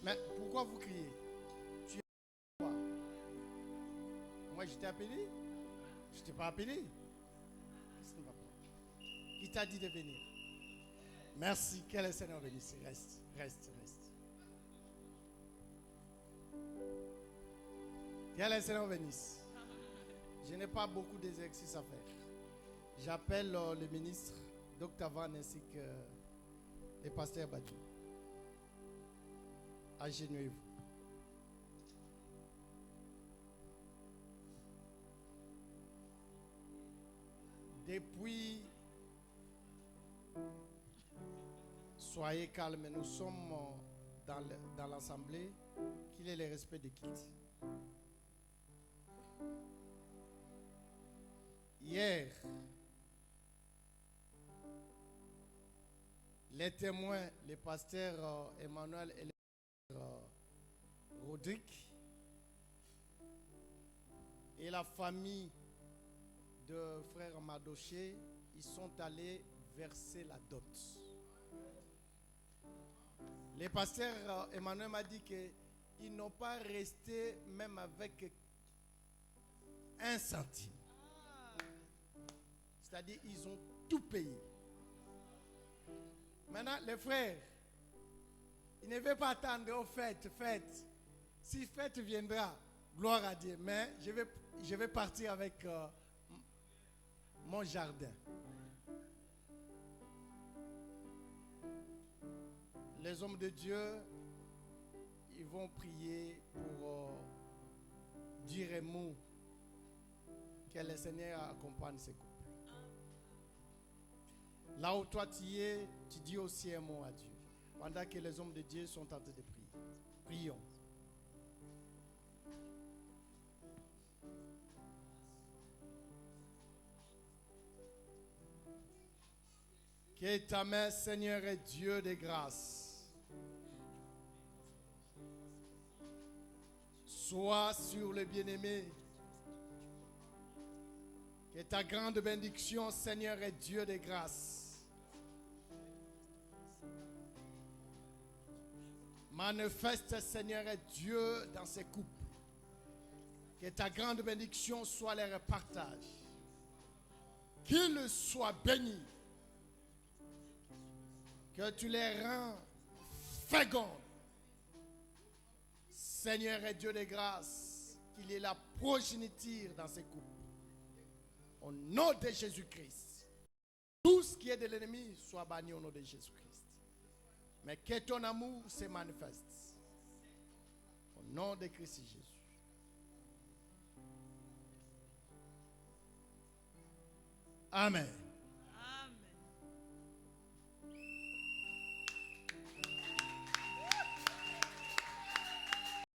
mais pourquoi vous criez? Tu es quoi? Moi je t'ai appelé? Je t'ai pas appelé. Qu'est-ce qui ne va pas? Qui t'a dit de venir? Merci, que le Seigneur bénisse. Reste. Que le Seigneur bénisse. Je n'ai pas beaucoup d'exercices à faire. J'appelle le ministre, Dr. Van ainsi que le pasteur Badou. Agenouillez-vous. Depuis, soyez calmes, nous sommes dans l'assemblée. Qu'il ait le respect des quittes. Hier, les témoins, les pasteurs Emmanuel et Rodrigue et la famille de frère Madoché, ils sont allés verser la dot. Le pasteur Emmanuel m'a dit qu'ils n'ont pas resté même avec 1 centime. C'est-à-dire ils ont tout payé. Maintenant, les frères, ils ne veulent pas attendre aux fêtes. Si fête viendra, gloire à Dieu. Mais je vais partir avec mon jardin. Les hommes de Dieu, ils vont prier pour dire un mot. Que le Seigneur accompagne ces couples. Là où toi tu es, tu dis aussi un mot à Dieu. Pendant que les hommes de Dieu sont en train de prier. Prions. Que ta main, Seigneur, est Dieu de grâce, soit sur le bien-aimé. Que ta grande bénédiction, Seigneur, est Dieu de grâce. Manifeste, Seigneur, est Dieu dans ces couples. Que ta grande bénédiction soit leur partage. Qu'ils soient bénis. Que tu les rends féconds. Seigneur est Dieu de grâce. Qu'il y ait la progéniture dans ces couples. Au nom de Jésus-Christ. Tout ce qui est de l'ennemi soit banni au nom de Jésus-Christ. Mais que ton amour se manifeste. Au nom de Christ Jésus. Amen.